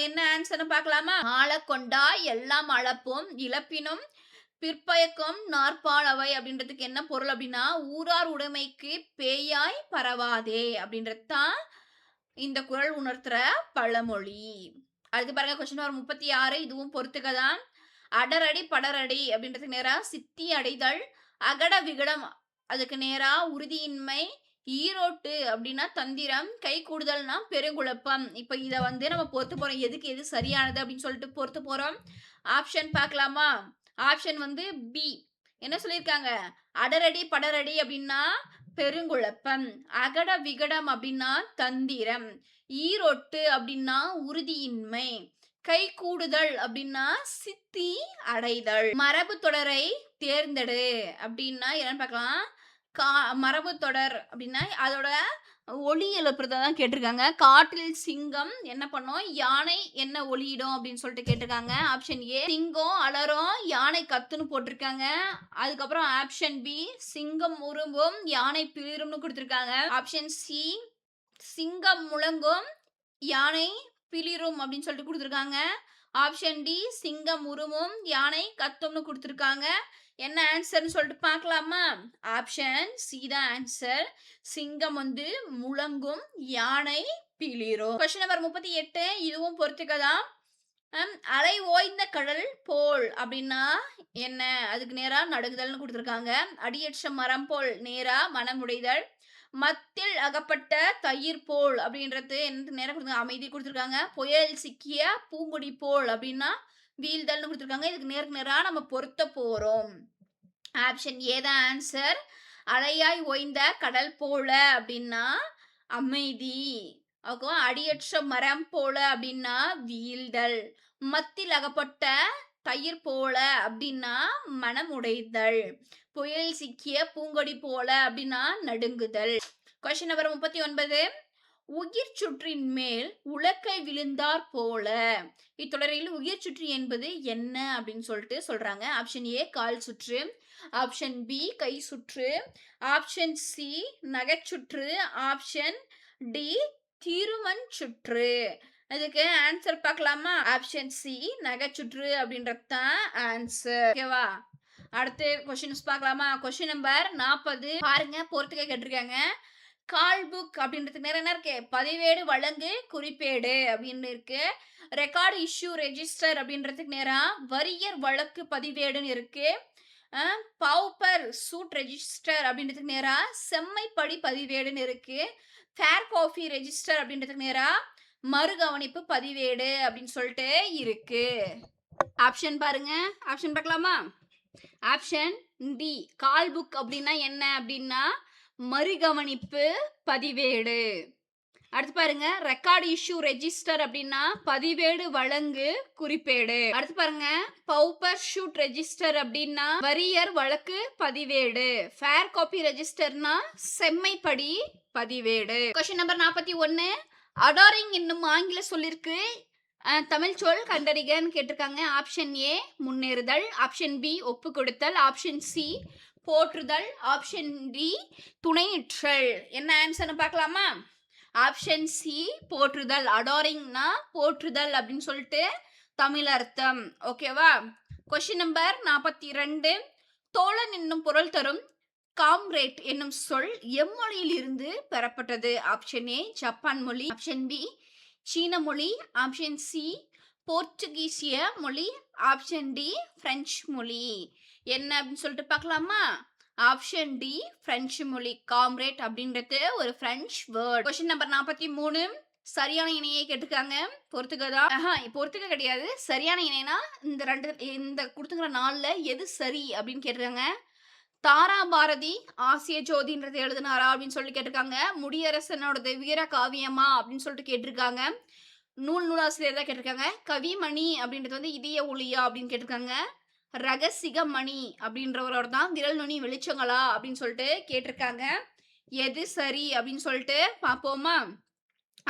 என்ன ஆன்சர்னு பார்க்கலாமா? ஆள கொண்டா எல்லாம் அளப்போம் இழப்பினும் பிற்பயக்கும் நாற்பாலவை அப்படின்றதுக்கு என்ன பொருள் அப்படின்னா ஊரார் உடைமைக்கு பேயாய் பரவாதே அப்படின்றது தான் இந்த குறள் உணர்த்துற பழமொழி. அடுத்து பாருங்க கொஸ்டின் நம்பர் 36 இதுவும் பொறுத்துக்க தான். அடரடி படரடி அப்படின்றதுக்கு நேரா சித்தி அடைதல். அகட விகடம் அதுக்கு நேரா உறுதியின்மை. ஈரோட்டு அப்படின்னா தந்திரம். கை கூடுதல்னா பெருங்குழப்பம். இப்ப இத வந்து நம்ம பொறுத்து போறோம். எதுக்கு எது சரியானது அப்படின்னு சொல்லிட்டு பொறுத்து போறோம். ஆப்ஷன் பார்க்கலாமா? ஆப்ஷன் வந்து பி. என்ன சொல்லியிருக்காங்க? அடரடி படரடி அப்படின்னா பெருங்குழப்பம். அகட விகடம் அப்படின்னா தந்திரம். ஈரோட்டு அப்படின்னா உறுதியின்மை. கை கூடுதல் அப்படின்னா சித்தி அடைதல். மரபு தொடரை தேர்ந்தெடு அப்படின்னா என்னன்னு பார்க்கலாம். மரபு தொடர் அப்படின்னா அதோட ஒலி எழுப்புறத தான் கேட்டிருக்காங்க. காட்டில் சிங்கம் என்ன பண்ணும்? யானை என்ன ஒலியிடும் அப்படின்னு சொல்லிட்டு கேட்டிருக்காங்க. ஆப்ஷன் ஏ சிங்கம் அலறும் யானை கத்துன்னு போட்டிருக்காங்க. அதுக்கப்புறம் ஆப்ஷன் பி சிங்கம் உருவும் யானை பிளிரும்னு கொடுத்திருக்காங்க. ஆப்ஷன் சி சிங்கம் முழங்கும் யானை பிளிரும் அப்படின்னு சொல்லிட்டு கொடுத்துருக்காங்க. ஆப்ஷன் டி சிங்கம் உருவும் யானை கத்தும்னு கொடுத்துருக்காங்க. என்ன ஆன்சர்னு சொல்லிட்டு பார்க்கலாமா? ஆப்ஷன் சி தான் ஆன்சர். சிங்கம் வந்து முழங்கும் யானை பிளிரும். கொஸ்டின் நம்பர் 38 இதுவும் பொறுத்துக்கதான். அலை ஓய்ந்த கடல் போல் அப்படின்னா என்ன? அதுக்கு நேரா நடுங்குதல்னு கொடுத்துருக்காங்க. அடியற்ற மரம் போல் நேரா மனமுடைதல். மத்தில் அகப்பட்ட தயிர் போல் அப்படின்றது என்ன நேரம் கொடுத்துருக்காங்க? அமைதி கொடுத்துருக்காங்க. புயல் சிக்கிய பூங்குடி போல் அப்படின்னா வீழ்தல்னு கொடுத்துருக்காங்க. இதுக்கு நேருக்கு நேரா நம்ம பொருத்த போறோம். ஆப்ஷன் ஏ தான் ஆன்சர். அலையாய் ஓய்ந்த கடல் போல அப்படின்னா அமைதி. ஓகே அடியற்ற மரம் போல அப்படின்னா வீழ்தல். மத்தில் அகப்பட்ட தயிர் போல அப்படின்னா மனம் உடைதல். புயல் சிக்கிய பூங்கொடி போல அப்படின்னா நடுங்குதல். கொஸ்டின் நம்பர் 39 உயிர் சுற்றின் மேல் உலக்கை விழுந்தார் போல. இத்தொடரில் உயிர் சுற்றி என்பது என்ன அப்படின்னு சொல்லிட்டு சொல்றாங்க. ஆப்ஷன் ஏ கால் சுற்று. ஆப்ஷன் பி கை சுற்று. ஆப்ஷன் சி நகைச்சுற்று. ஆப்ஷன் டி திருமண் சுற்று. அதுக்கு ஆன்சர் பார்க்கலாமா? ஆப்ஷன் சி நகைச்சுற்று அப்படின்றது தான் ஆன்சர். ஓகேவா? அடுத்து கொஸ்டின்ஸ் பார்க்கலாமா? கொஸ்டின் நம்பர் 40 பாருங்க பொறுத்துக்க கேட்டிருக்காங்க. கால் புக் அப்படின்றதுக்கு நேரம் என்ன இருக்கு? பதிவேடு வழங்கு குறிப்பேடு அப்படின்னு இருக்கு. ரெக்கார்ட் இஷ்யூ ரெஜிஸ்டர் அப்படின்றதுக்கு நேரா வரியர் வழக்கு பதிவேடுன்னு இருக்கு. அ பவுப்பர் சூட் ரெஜிஸ்டர் அப்படின்றதுக்கு நேரா செம்மைப்படி பதிவேடுன்னு இருக்கு. ஃபேர் காப்பி ரெஜிஸ்டர் அப்படின்றதுக்கு நேரா மறுகவனிப்பு பதிவேடு அப்படின்னு சொல்லிட்டு இருக்கு. ஆப்ஷன் பாருங்க. ஆப்ஷன் பார்க்கலாமா? Option D. கால் புக் அப்படின்னா என்ன அப்படின்னா மறுகவனிப்பு பதிவேடு. அடுத்து பாருங்க ரெக்கார்ட் இஷ்யூ ரெஜிஸ்டர் அப்படின்னா பதிவேடு வழங்கு குறிப்பேடு. அடுத்து பாருங்க பவுப்பர் ஷூட் ரெஜிஸ்டர் அப்படின்னா வரியர் வழக்கு பதிவேடு. ஃபேர் காப்பி ரெஜிஸ்டர்னா செம்மைப்படி பதிவேடு. Question number 41. அடாரிங் என்னும் ஆங்கில சொல்லிற்கு தமிழ் சொல் கண்டறிகன்னு கேட்டிருக்காங்க. ஆப்ஷன் ஏ முன்னேறுதல், ஆப்ஷன் பி ஒப்பு கொடுத்தல், ஆப்ஷன் சி போற்றுதல், ஆப்ஷன் டி துணையுற்றல். என்ன ஆன்சர்னு பார்க்கலாமா? Option C போற்றுதல். அடாரிங்னா போற்றுதல் அப்படின்னு சொல்லிட்டு தமிழ் அர்த்தம். ஓகேவா? Question number 42. தோழன் என்னும் பொருள் தரும் காம்ரேட் என்னும் சொல் எம்மொழியில் இருந்து பெறப்பட்டது? ஆப்ஷன் ஏ ஜப்பான் மொழி, ஆப்ஷன் பி சீன மொழி, ஆப்ஷன் சி போர்ச்சுகீசிய மொழி, ஆப்ஷன் டி பிரெஞ்சு மொழி. என்ன அப்படின்னு சொல்லிட்டு பார்க்கலாமா? ஆப்ஷன் டி பிரெஞ்சு மொழி. காம்ரேட் அப்படின்றது ஒரு பிரெஞ்சு வேர்ட். Question number 43. சரியான இணையை கேட்டிருக்காங்க. பொறுத்துக்கதா? பொறுத்துக்க கிடையாது. சரியான இணைனா இந்த கொடுத்துக்கிற நாள்ல எது சரி அப்படின்னு கேட்டிருக்காங்க. தாரா பாரதி ஆசிய ஜோதின்றது எழுதினாரா அப்படின்னு சொல்லி கேட்டிருக்காங்க. முடியரசனோடது வீர காவியமா அப்படின்னு சொல்லிட்டு கேட்டிருக்காங்க. நூலாசிரியர் தான் கேட்டிருக்காங்க. கவிமணி அப்படின்றது வந்து இதய ஒளியா அப்படின்னு கேட்டிருக்காங்க. ரகசிகமணி அப்படின்றவரோட தான் விரல் நுனி வெளிச்சங்களா அப்படின்னு சொல்லிட்டு கேட்டிருக்காங்க. எது சரி அப்படின்னு சொல்லிட்டு பார்ப்போமா?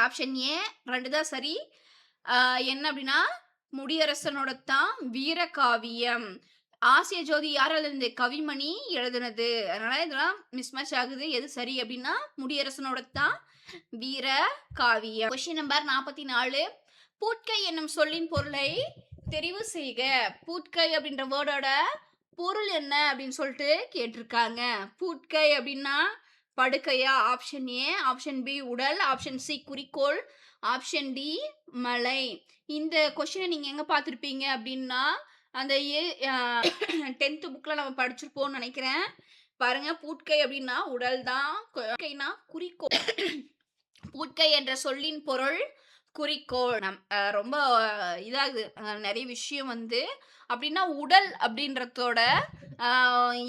ஆப்ஷன் ஏ 2 தான் சரி. என்ன அப்படின்னா முடியரசனோட தான் வீரகாவியம். ஆசிய ஜோதி யார் எழுதுனது? கவிமணி எழுதுனது. அதனால இதெல்லாம் மிஸ்மேட்ச் ஆகுது. எது சரி அப்படின்னா முடியரசனோட தான் வீர காவியம். Question number 44. பூட்கை என்னும் சொல்லின் பொருளை தெரிவு செய்க. பூட்கை அப்படின்ற வேர்டோட பொருள் என்ன அப்படின்னு சொல்லிட்டு கேட்டிருக்காங்க. பூட்கை அப்படின்னா படுக்கையா? ஆப்ஷன் ஏ, ஆப்ஷன் பி உடல், ஆப்ஷன் சி குறிக்கோள், ஆப்ஷன் டி மலை. இந்த கொஸ்டினை நீங்க எங்க பார்த்துருப்பீங்க அப்படின்னா அந்த 10th புக்ல நம்ம படிச்சிருப்போம்னு நினைக்கிறேன். பாருங்க பூட்கை அப்படின்னா உடல் தான். குறிக்கோள். பூட்கை என்ற சொல்லின் பொருள் குறிக்கோள். ரொம்ப இதாகுது நிறைய விஷயம் வந்து அப்படின்னா உடல் அப்படின்றதோட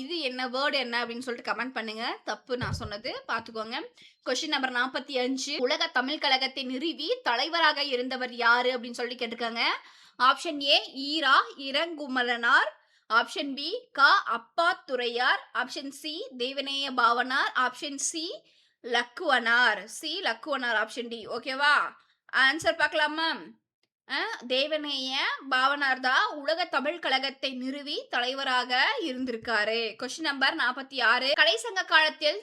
இது என்ன வேர்டு என்ன அப்படின்னு சொல்லிட்டு கமெண்ட் பண்ணுங்க. தப்பு நான் சொன்னது பார்த்துக்கோங்க. Question number 45. உலக தமிழ் கழகத்தை நிறுவி தலைவராக இருந்தவர் யாரு அப்படின்னு சொல்லி கேட்டிருக்காங்க. Option A Ira Ilangkumaranar, option B க Appathuraiyar, option C Devaneya Pavanar, option C லக்குவனார். C Lakkuvanar option D. ஓகேவா? ஆன்சர் பார்க்கலாமா? தேவநேய பாவனார் தான் உலக தமிழ் கழகத்தை நிறுவி தலைவராக இருந்திருக்காரு. Question number 46. கலைசங்க காலத்தில்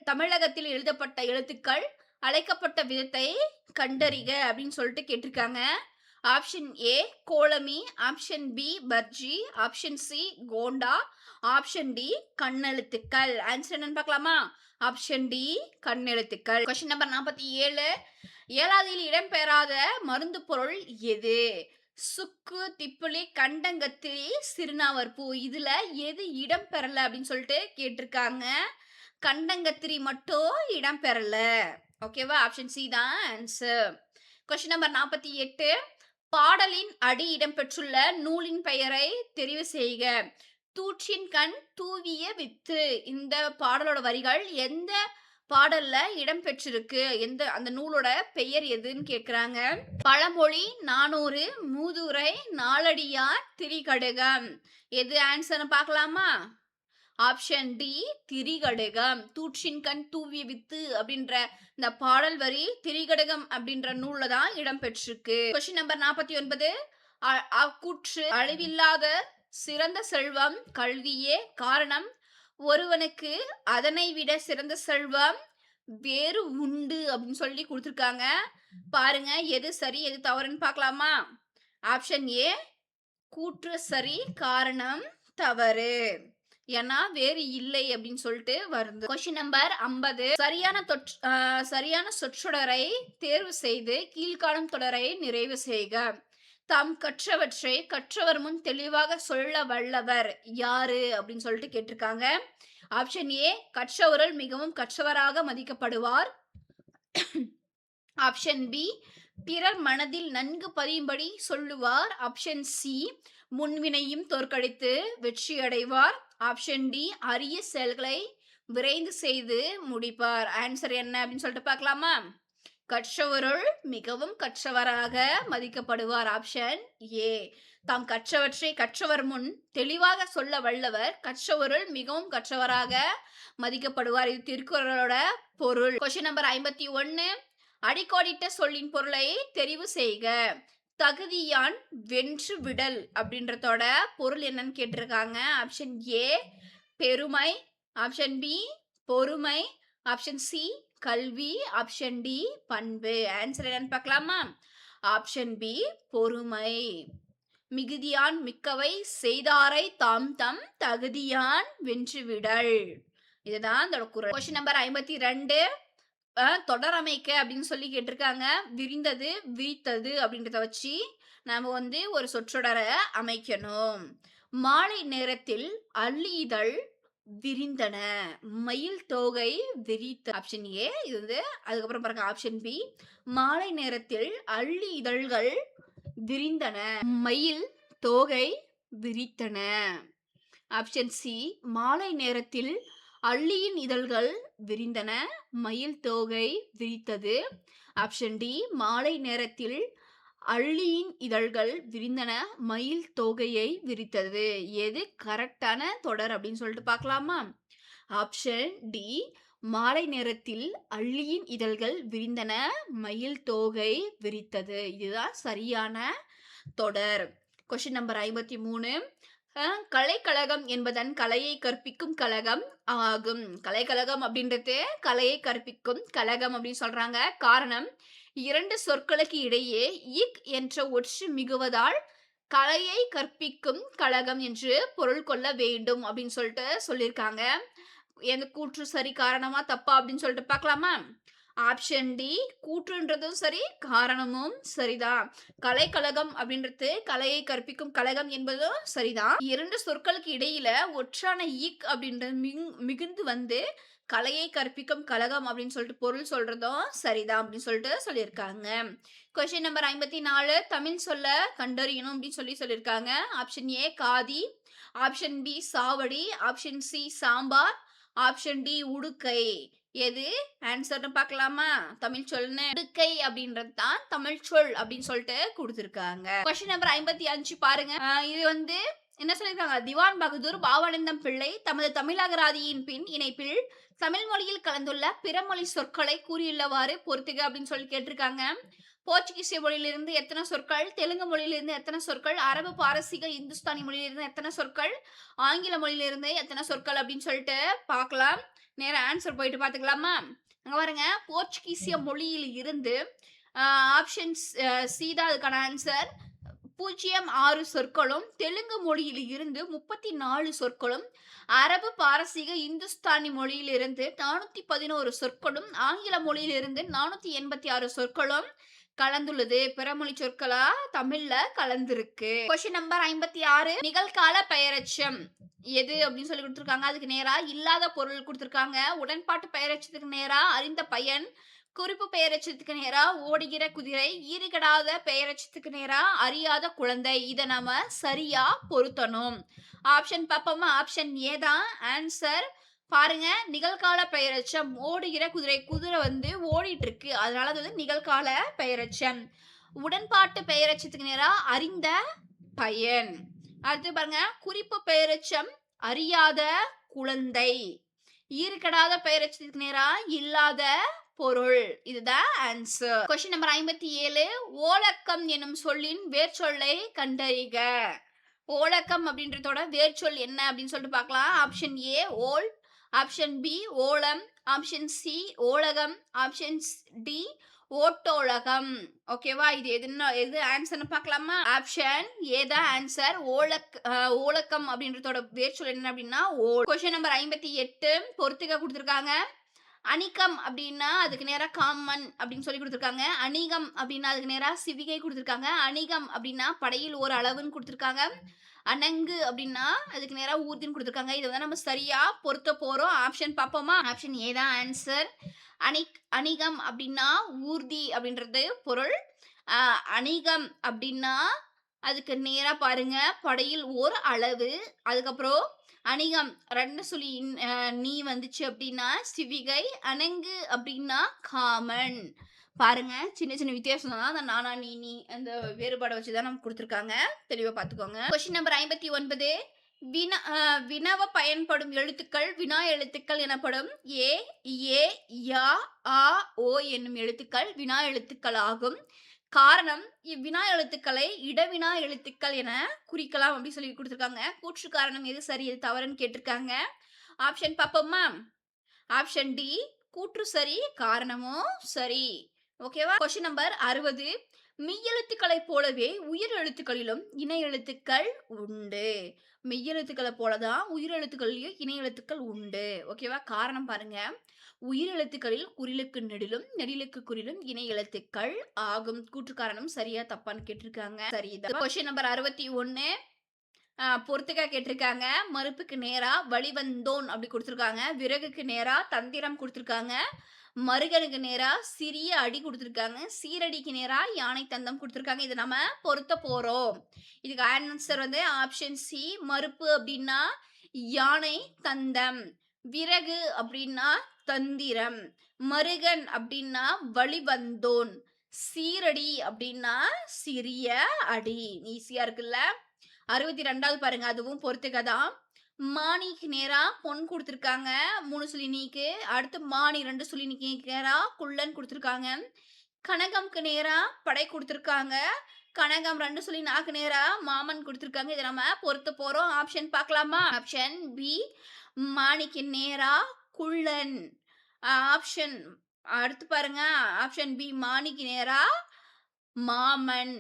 தமிழகத்தில் எழுதப்பட்ட எழுத்துக்கள் அழைக்கப்பட்ட விதத்தை கண்டறிக அப்படின்னு சொல்லிட்டு கேட்டிருக்காங்க. Option A Kolami, option B Parji, option C Konda, option D கண்ணெழுத்துக்கள். ஆன்சர் என்னன்னு பார்க்கலாமா? ஆப்ஷன் டி கண்ணெழுத்துக்கள். Question number 47. ஏழாவதில் இடம்பெறாத மருந்து பொருள் எது? சுக்கு, திப்புளி, கண்டங்கத்திரி, சிறுநாவற்பூ. இதுல எது இடம் பெறல அப்படின்னு சொல்லிட்டு கேட்டிருக்காங்க. கண்டங்கத்திரி மட்டும் இடம் பெறல. ஓகேவா? ஆப்ஷன் சி தான் ஆன்சர். Question number 48. பாடலின் அடி இடம்பெற்றுள்ள நூலின் பெயரை தெரிவு செய்க. தூற்றின் கண் தூவிய வித்து. இந்த பாடலோட வரிகள் எந்த பாடல்ல இடம்பெற்றிருக்கு? அந்த நூலோட பெயர் எதுன்னு கேக்குறாங்க. பழமொழி 400, மூதுரை, நாலடியார், திரிகடுகம். எது ஆன்சர்னு பார்க்கலாமா? Option D Thirikadugam. தூற்றின் கண் தூவிய வித்து அப்படின்ற இந்த பாடல் வரி திரிகடுகம் அப்படின்ற நூல்ல தான் இடம்பெற்றிருக்கு. Question number 49. கூற்று அழிவில்லாத சிறந்த செல்வம் கல்வியே காரணம் ஒருவனுக்கு அதனை விட சிறந்த செல்வம் வேறு உண்டு அப்படின்னு சொல்லி கொடுத்துருக்காங்க. பாருங்க எது சரி எது தவறுன்னு பார்க்கலாமா? ஆப்ஷன் ஏ கூற்று சரி, காரணம் தவறு. ஏன்னா வேறு இல்லை அப்படின்னு சொல்லிட்டு வருது. Question number 50. சரியான சொற்றொடரை தேர்வு செய்து கீழ்காணும் தொடரை நிறைவு செய்க. தாம் கற்றவற்றை கற்றவர் முன் தெளிவாக சொல்ல வல்லவர் யாரு அப்படின்னு சொல்லிட்டு கேட்டிருக்காங்க. ஆப்ஷன் ஏ, கற்றவருள் மிகவும் கற்றவராக மதிக்கப்படுவார். ஆப்ஷன் பி, பிறர் மனதில் நன்கு பதியும்படி சொல்லுவார். ஆப்ஷன் சி, முன்வினையும் தோற்கடித்து வெற்றி அடைவார். ஆப்ஷன் டி, அரிய செயல்களை விரைந்து செய்து முடிப்பார். ஆன்சர் என்ன அப்படின்னு சொல்லிட்டு பார்க்கலாமா? கற்றவருள் மிகவும் கற்றவராக மதிக்கப்படுவார். Option A. தாம் கற்றவற்றை கற்றவர் முன் தெளிவாக சொல்ல வல்லவர் கற்றவருள் மிகவும் கற்றவராக மதிக்கப்படுவார். இது திருக்குறளோட பொருள். Question number 51. அடிக்கோடிட்ட சொல்லின் பொருளை தெரிவு செய்க. தகுதியான் வென்று விடல் அப்படின்றதோட பொருள் என்னன்னு கேட்டிருக்காங்க. ஆப்ஷன் ஏ, பெருமை. ஆப்ஷன் பி, பொறுமை. ஆப்ஷன் சி, கல்வி. ஆப்ஷன் டி, பண்பு. ஆன்சர் என்னன்னு பார்க்கலாமா? ஆப்ஷன் பி, பொறுமை. மிகுதியான் மிக்கவை செய்தாரை தாம் தம் தகுதியான் வென்றுவிடல். இதுதான் இதோட குறள். Question number 52. தொடர் அமைக்க அப்படின்னு சொல்லி கேட்டிருக்காங்க. விரிந்தது, விரித்தது அப்படின்றத வச்சு நாம ஒரு சொற்றொடரை அமைக்கணும். மாலை நேரத்தில் அள்ளி இதழ் விரிந்தன, மயில் தோகை விரித்த. ஆப்ஷன் ஏ இது. அதுக்கப்புறம் பாருங்க ஆப்ஷன் பி, மாலை நேரத்தில் அள்ளி இதழ்கள் விரிந்தன, மயில் தோகை விரித்தன. ஆப்ஷன் சி, மாலை நேரத்தில் அள்ளியின் இதழ்கள் விரிந்தன, மயில் தோகை விரித்தது. ஆப்ஷன் டி, மாலை நேரத்தில் அள்ளியின் இதழ்கள் விரிந்தன, மயில் தோகையை விரித்தது. எது கரெக்டான தொடர் அப்படின்னு சொல்லிட்டு பார்க்கலாமா? ஆப்ஷன் டி, மாலை நேரத்தில் அள்ளியின் இதழ்கள் விரிந்தன, மயில் தோகை விரித்தது. இதுதான் சரியான தொடர். Question number 53. கலைக்கழகம் என்பதன் கலையை கற்பிக்கும் கழகம் ஆகும். கலைக்கழகம் அப்படின்றது கலையை கற்பிக்கும் கழகம் அப்படின்னு சொல்றாங்க. காரணம், இரண்டு சொற்களுக்கு இடையே இக் என்ற ஒற்று மிகுவதால் கலையை கற்பிக்கும் கழகம் என்று பொருள் கொள்ள வேண்டும் அப்படின்னு சொல்லிட்டு சொல்லியிருக்காங்க. எந்த கூற்று சரி, காரணமா தப்பா அப்படின்னு சொல்லிட்டு பார்க்கலாமா? ஆப்ஷன் டி, கூற்றுன்றதும் சரி, காரணமும் சரிதான். கலைக்கழகம் அப்படின்றது கலையை கற்பிக்கும் கழகம் என்பதும் சரிதான். இரண்டு சொற்களுக்கு இடையில ஒற்றான இக் அப்படின்றது மிகுந்து கலையை கற்பிக்கும் கழகம் அப்படின்னு சொல்லிட்டு பொருள் சொல்றதும் சரிதான் அப்படின்னு சொல்லிட்டு சொல்லியிருக்காங்க. Question number 54. தமிழ் சொல்ல கண்டறியணும் அப்படின்னு சொல்லியிருக்காங்க. Option A, khadi. Option B, சாவடி. Option C, sambar. Option D, உடுக்கை. எது ஆன்சர்னு பார்க்கலாமா? தமிழ் சொல்லுன்னு. உடுக்கை அப்படின்றது தான் தமிழ் சொல் அப்படின்னு சொல்லிட்டு கொடுத்திருக்காங்க. கொஸ்டின் நம்பர் 55 பாருங்க. இது என்ன சொல்லியிருக்காங்க? திவான் பகதூர் பாவானந்தம் பிள்ளை தமது தமிழகராதியின் பின் இணைப்பில் தமிழ் மொழியில் கலந்துள்ள பிற மொழி சொற்களை கூறியுள்ளவாறு பொறுத்துக அப்படின்னு சொல்லி கேட்டிருக்காங்க. போர்ச்சுகீசிய மொழியிலிருந்து எத்தனை சொற்கள், தெலுங்கு மொழியிலிருந்து எத்தனை சொற்கள், அரபு, பாரசீக, இந்துஸ்தானி மொழியிலிருந்து எத்தனை சொற்கள், ஆங்கில மொழியிலிருந்து எத்தனை சொற்கள் அப்படின்னு சொல்லிட்டு பார்க்கலாம். நேர ஆன்சர் போயிட்டு பார்த்துக்கலாமா? அங்க பாருங்க, போர்ச்சுகீசிய மொழியில் இருந்து ஆப்ஷன் சி தான் அதுக்கான ஆன்சர். 06 சொற்களும், தெலுங்கு மொழியில் இருந்து 34 சொற்களும், அரபு, பாரசீக, இந்துஸ்தானி மொழியிலிருந்து 411 சொற்களும், ஆங்கில மொழியிலிருந்து 486 சொற்களும் கலந்துள்ளது. பிறமொழி சொற்களா தமிழ்ல கலந்திருக்கு. Question number 56. நிகழ்கால பெயரெச்சம் எது அப்படின்னு சொல்லி கொடுத்திருக்காங்க. அதுக்கு நேரா இல்லாத பொருள் கொடுத்திருக்காங்க. உடன்பாட்டு பெயரெச்சத்துக்கு நேரா அறிந்த பயன், குறிப்பு பெயரெச்சத்துக்கு நேரா ஓடுகிற குதிரை, ஈறுகெடாத பெயரெச்சத்துக்கு நேரா அறியாத குழந்தை. இதை நாம சரியா பொருத்தணும். ஆப்ஷன் பார்ப்போமா? ஆப்ஷன் ஏ தான் ஆன்சர். பாருங்க, நிகழ்கால பெயரெச்சம் ஓடுகிற குதிரை. குதிரை ஓடிட்டு இருக்கு, அதனால அது நிகழ்கால பெயரெச்சம். உடன்பாட்டு பெயரெச்சத்துக்கு நேரா அறிந்த பயன். அடுத்து பாருங்க, குறிப்பு பெயரெச்சம் அறியாத குழந்தை. ஈறுகெடாத பெயரெச்சத்துக்கு நேரா இல்லாத பொருள். இதுதான் ஆன்சர். Question number 57. ஓலக்கம் எனும் சொல்லின் வேர்ச்சொல்லை கண்டறிக. ஓலக்கம் அப்படின்றதோட வேர்ச்சொல் என்ன அப்படின்னு சொல்லிட்டு பார்க்கலாம். ஆப்ஷன் ஏ, ஓல். ஆப்ஷன் பி, ஓலம். ஆப்ஷன் சி, ஓலகம். ஆப்ஷன் டி, ஓட்டோலகம். ஓகேவா? இது எது ஆன்ஸர்ன்னு பார்க்கலாமா? ஆப்ஷன் ஏ தான் ஆன்ஸர். ஓலக்கம் அப்படின்றதோட வேர்ச்சொல் என்ன அப்படின்னா, கொஸ்டின் நம்பர் 58 பொறுத்துக குடுத்துருக்காங்க. அணிகம் அப்படின்னா, அதுக்கு நேரா காமன் அப்படின்னு சொல்லி குடுத்துருக்காங்க. அணிகம் அப்படின்னா, அதுக்கு நேரா சிவிகை குடுத்துருக்காங்க. அணிகம் அப்படின்னா, படையில் ஓர் அளவுன்னு குடுத்துருக்காங்க. அணங்கு அப்படின்னா, அதுக்கு நேரா ஊர்தின்னு குடுத்துருக்காங்க. இத வந்து நம்ம சரியா பொருத்த போறோம். ஆப்ஷன் பார்ப்போமா? ஆப்ஷன் ஏ தான் ஆன்ஸர். அணிகம் அப்படின்னா, ஊர்தி அப்படின்றது பொருள். அ அணிகம் அப்படின்னா, அதுக்கு நேரா பாருங்க, படையில் ஓர் அளவு. அதுக்கப்புறம் அணிகம் 2 சுழி நீ வந்துச்சு அப்படின்னா சிவிகை. அணங்கு அப்படின்னா காமன். பாருங்க, சின்ன சின்ன வித்தியாசம் தான். அந்த நானா, நீ அந்த வேறுபாட வச்சு தான் நமக்கு குடுத்துருக்காங்க. தெளிவா பார்த்துக்கோங்க. கொஸ்டின் நம்பர் 59 வினவ பயன்படும் எழுத்துக்கள் வினா எழுத்துக்கள் எனப்படும். ஏ, ஏ, யா, ஆ, ஓ என்னும் எழுத்துக்கள் வினா எழுத்துக்கள் ஆகும். காரணம், இவ்வினா எழுத்துக்களை இடவினா எழுத்துக்கள் என குறிக்கலாம் அப்படின்னு சொல்லி குடுத்துருக்காங்க. கூற்று காரணம் எது சரி, எது தவறுன்னு கேட்டிருக்காங்க. ஆப்ஷன் பார்ப்போமா? ஆப்ஷன் டி கூற்று சரி, காரணமும் சரி. ஓகேவா? கொஸ்டின் நம்பர் 60 மெய்யெழுத்துக்களைப் போலவே உயிர் எழுத்துக்களிலும் இணை எழுத்துக்கள் உண்டு. மெய்யெழுத்துக்களை போல தான் உயிர் எழுத்துக்கள்லயும் இணை எழுத்துக்கள் உண்டு. ஓகேவா? காரணம் பாருங்க. உயிர் எழுத்துக்களில் குறிலுக்கு நெடிலும், நெடிலுக்கு குறிலும் இணை எழுத்துக்கள் ஆகும். கூற்று காரணம் சரியா தப்பான்னு கேட்டிருக்காங்க. சரிதான். கொஸ்டின் நம்பர் 61 பொறுத்துக கேட்டிருக்காங்க. மறுப்புக்கு நேரா வழிவந்தோன் அப்படி குடுத்துருக்காங்க. விறகுக்கு நேரா தந்திரம் குடுத்துருக்காங்க. மருகனுக்கு நேரா சிறிய அடி குடுத்துருக்காங்க. சீரடிக்கு நேரா யானை தந்தம் குடுத்துருக்காங்க. இத நம்ம பொருத்த போறோம். இதுக்கு ஆன்சர் வந்து ஆப்ஷன் சி. மறுப்பு அப்படின்னா யானை தந்தம். விறகு அப்படின்னா தந்திரம். மருகன் அப்படின்னா வழிவந்தோன். சீரடி அப்படின்னா சிறிய அடி. ஈஸியா இருக்குல்ல? 62வது பாருங்க. அதுவும் பொறுத்துக தான். மாணிக்கு நேரா பொன் குடுத்துருக்காங்க. 3 சுழி நீக்கு. அடுத்து மானி 2 சுழி நீக்கு நேரா குள்ளன் குடுத்துருக்காங்க. கனகம்க்கு நேரா படை குடுத்துருக்காங்க. கனகம் 2 சுழி நாக்கு நேரா மாமன் குடுத்துருக்காங்க. இத நம்ம பொருத்த போறோம். ஆப்ஷன் பார்க்கலாமா? ஆப்ஷன் பி மாணிக்கு நேரா குள்ளன். ஆப்ஷன் அடுத்து பாருங்க. ஆப்ஷன் பி மாணிக்கு நேரா மாமன்.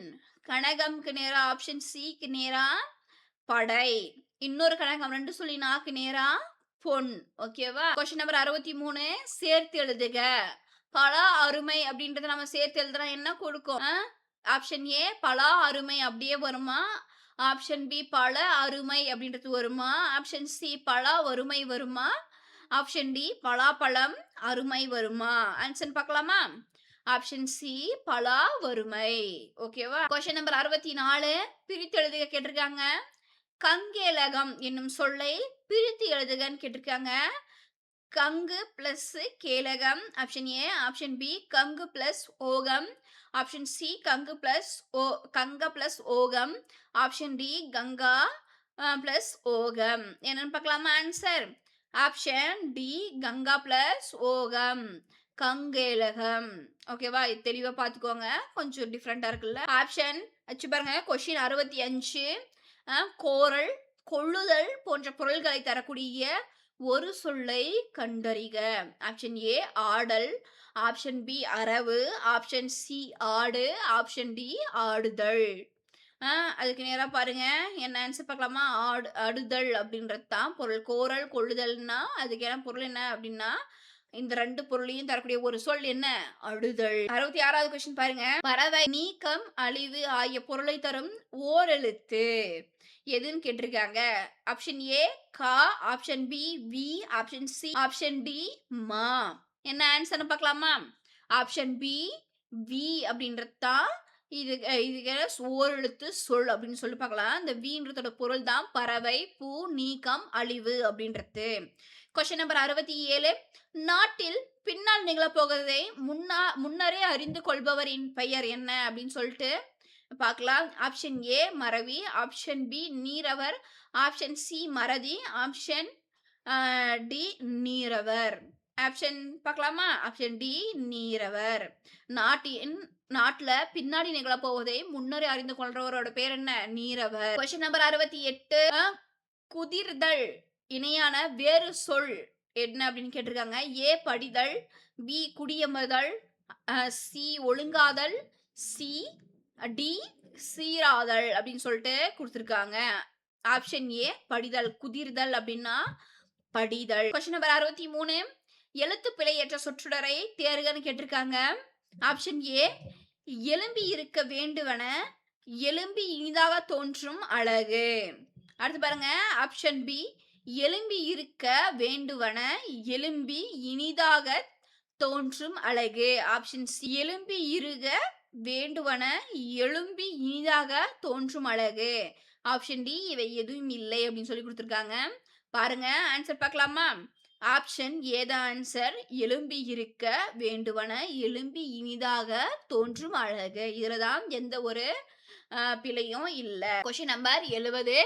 கனகம்க்கு நேரா ஆப்ஷன் சிக்கு நேரா படை. இன்னொரு கணக்கம் 2 சொல்லி நாக்கு நேரா பொன். ஓகேவா? கொஸ்டின் நம்பர் 63 சேர்த்து எழுதுக. பலா அருமை அப்படின்றத நம்ம சேர்த்து எழுதுனா என்ன கொடுக்கும்? ஆப்ஷன் ஏ பலா அருமை அப்படியே வருமா? ஆப்ஷன் பி பல அருமை அப்படின்றது வருமா? ஆப்ஷன் சி பலா வறுமை வருமா? ஆப்ஷன் டி பலாப்பழம் அருமை வருமா? ஆன்சர் பார்க்கலாமா? ஆப்ஷன் சி பலா வறுமை. ஓகேவா? கொஸ்டின் நம்பர் 64 பிரித்து எழுதுக கேட்டிருக்காங்க. கங்கேலகம் என்னும் சொல்லை பிரித்து எழுதுகன்னு கேட்டிருக்காங்க. கங்கு பிளஸ் கேலகம். Option A. ஆப்ஷன் பி கங்கு பிளஸ் ஓகம். ஆப்ஷன் சி கங்க பிளஸ் ஓகம். ஆப்ஷன் டி கங்கா பிளஸ் ஓகம். என்னன்னு பார்க்கலாமா ஆன்சர்? ஆப்ஷன் டி கங்கா பிளஸ் ஓகம். கங்கேலகம். ஓகேவா? இது தெளிவா பார்த்துக்கோங்க. கொஞ்சம் டிஃப்ரெண்டா இருக்குல்ல? ஆப்ஷன் வச்சு பாருங்க. கொஸ்டின் 65 கோரல், கொள்ளுதல் போன்ற பொருள்களை தரக்கூடிய ஒரு சொல்லை கண்டறிக. ஆப்ஷன் ஏ ஆடல். ஆப்ஷன் பி அரவு. ஆப்ஷன் சி ஆடு. ஆப்ஷன் டி ஆடுதல். அதுக்கு நேரா பாருங்க. என்ன ஆன்சர் பார்க்கலாமா? அடுதல் அப்படின்றது தான் பொருள். கோரல், கொள்ளுதல்னா அதுக்கு என்ன பொருள் என்ன அப்படின்னா, இந்த 2 பொருளையும் தரக்கூடிய ஒரு சொல் என்ன? அடுதல். 66வது கொஸ்டின் பாருங்க. பறவை, நீக்கம், அழிவு ஆகிய பொருளை தரும் ஓரெழுத்து எதுன்னு கேட்டிருக்காங்க. ஆப்ஷன் ஏ கா. ஆப்ஷன் பி வி. Option C. ஆப்ஷன் டி மா. என்ன ஆன்சர்னு பார்க்கலாமா? ஆப்ஷன் பி வி அப்படின்றது தான் இதுக்கு ஓரெழுத்து சொல் அப்படின்னு சொல்லி பார்க்கலாம். இந்த வீன்றதோட பொருள் தான் பறவை, பூ, நீக்கம், அழிவு அப்படின்றது. கொஸ்டின் நம்பர் 67 நாட்டில் பின்னால் நிகழப்போவதை முன்னரே அறிந்து கொள்பவரின் பெயர் என்ன அப்படின்னு சொல்லிட்டு பார்க்கலாம். ஆப்ஷன் ஏ மறவி. ஆப்ஷன் பி நீரவர். ஆப்ஷன் சி மறதி. ஆப்ஷன் டி நீரவர். ஆப்ஷன் பார்க்கலாமா? ஆப்ஷன் டி நீரவர். நாட்டுல பின்னாடி நிகழப்போவதை முன்னரே அறிந்து கொள்றவரோட பேர் என்ன? நீரவர். கொஸ்டின் நம்பர் 68 குதிர்தல் இணையான வேறு சொல் என்ன அப்படின்னு கேட்டிருக்காங்க. ஏ படிதல். பி குடியமர்தல். சி ஒழுங்காதல், சி டி சீராதல் அப்படின்னு சொல்லிட்டு குடுத்துருக்காங்க. Option A படிதல். குதிர்தல் அப்படின்னா படிதல். கொஸ்டின் நம்பர் 63 எழுத்து பிழையற்ற சொற்றொடரை தேர்கன்னு கேட்டிருக்காங்க. ஆப்ஷன் ஏ எலும்பி இருக்க வேண்டுவன எலும்பி இனிதாக தோன்றும் அழகு. அடுத்து பாருங்க ஆப்ஷன் பி எலும்பி இருக்க வேண்டுவன எலும்பி இனிதாக தோன்றும் அழகு. ஆப்ஷன் சி எலும்பி இருக வேண்டுவன எழும்பி இனிதாக தோன்றும் அழகு. ஆப்ஷன் டி இவை எதுவும் இல்லை அப்படின்னு சொல்லி கொடுத்துருக்காங்க. பாருங்க ஆன்சர் பார்க்கலாமா? ஆப்ஷன் ஏ தான் ஆன்சர். எலும்பி இருக்க வேண்டுவன எலும்பி இனிதாக தோன்றும் அழகு. இதுல தான் எந்த ஒரு பிழையும் இல்லை. கொஸ்டின் நம்பர் 70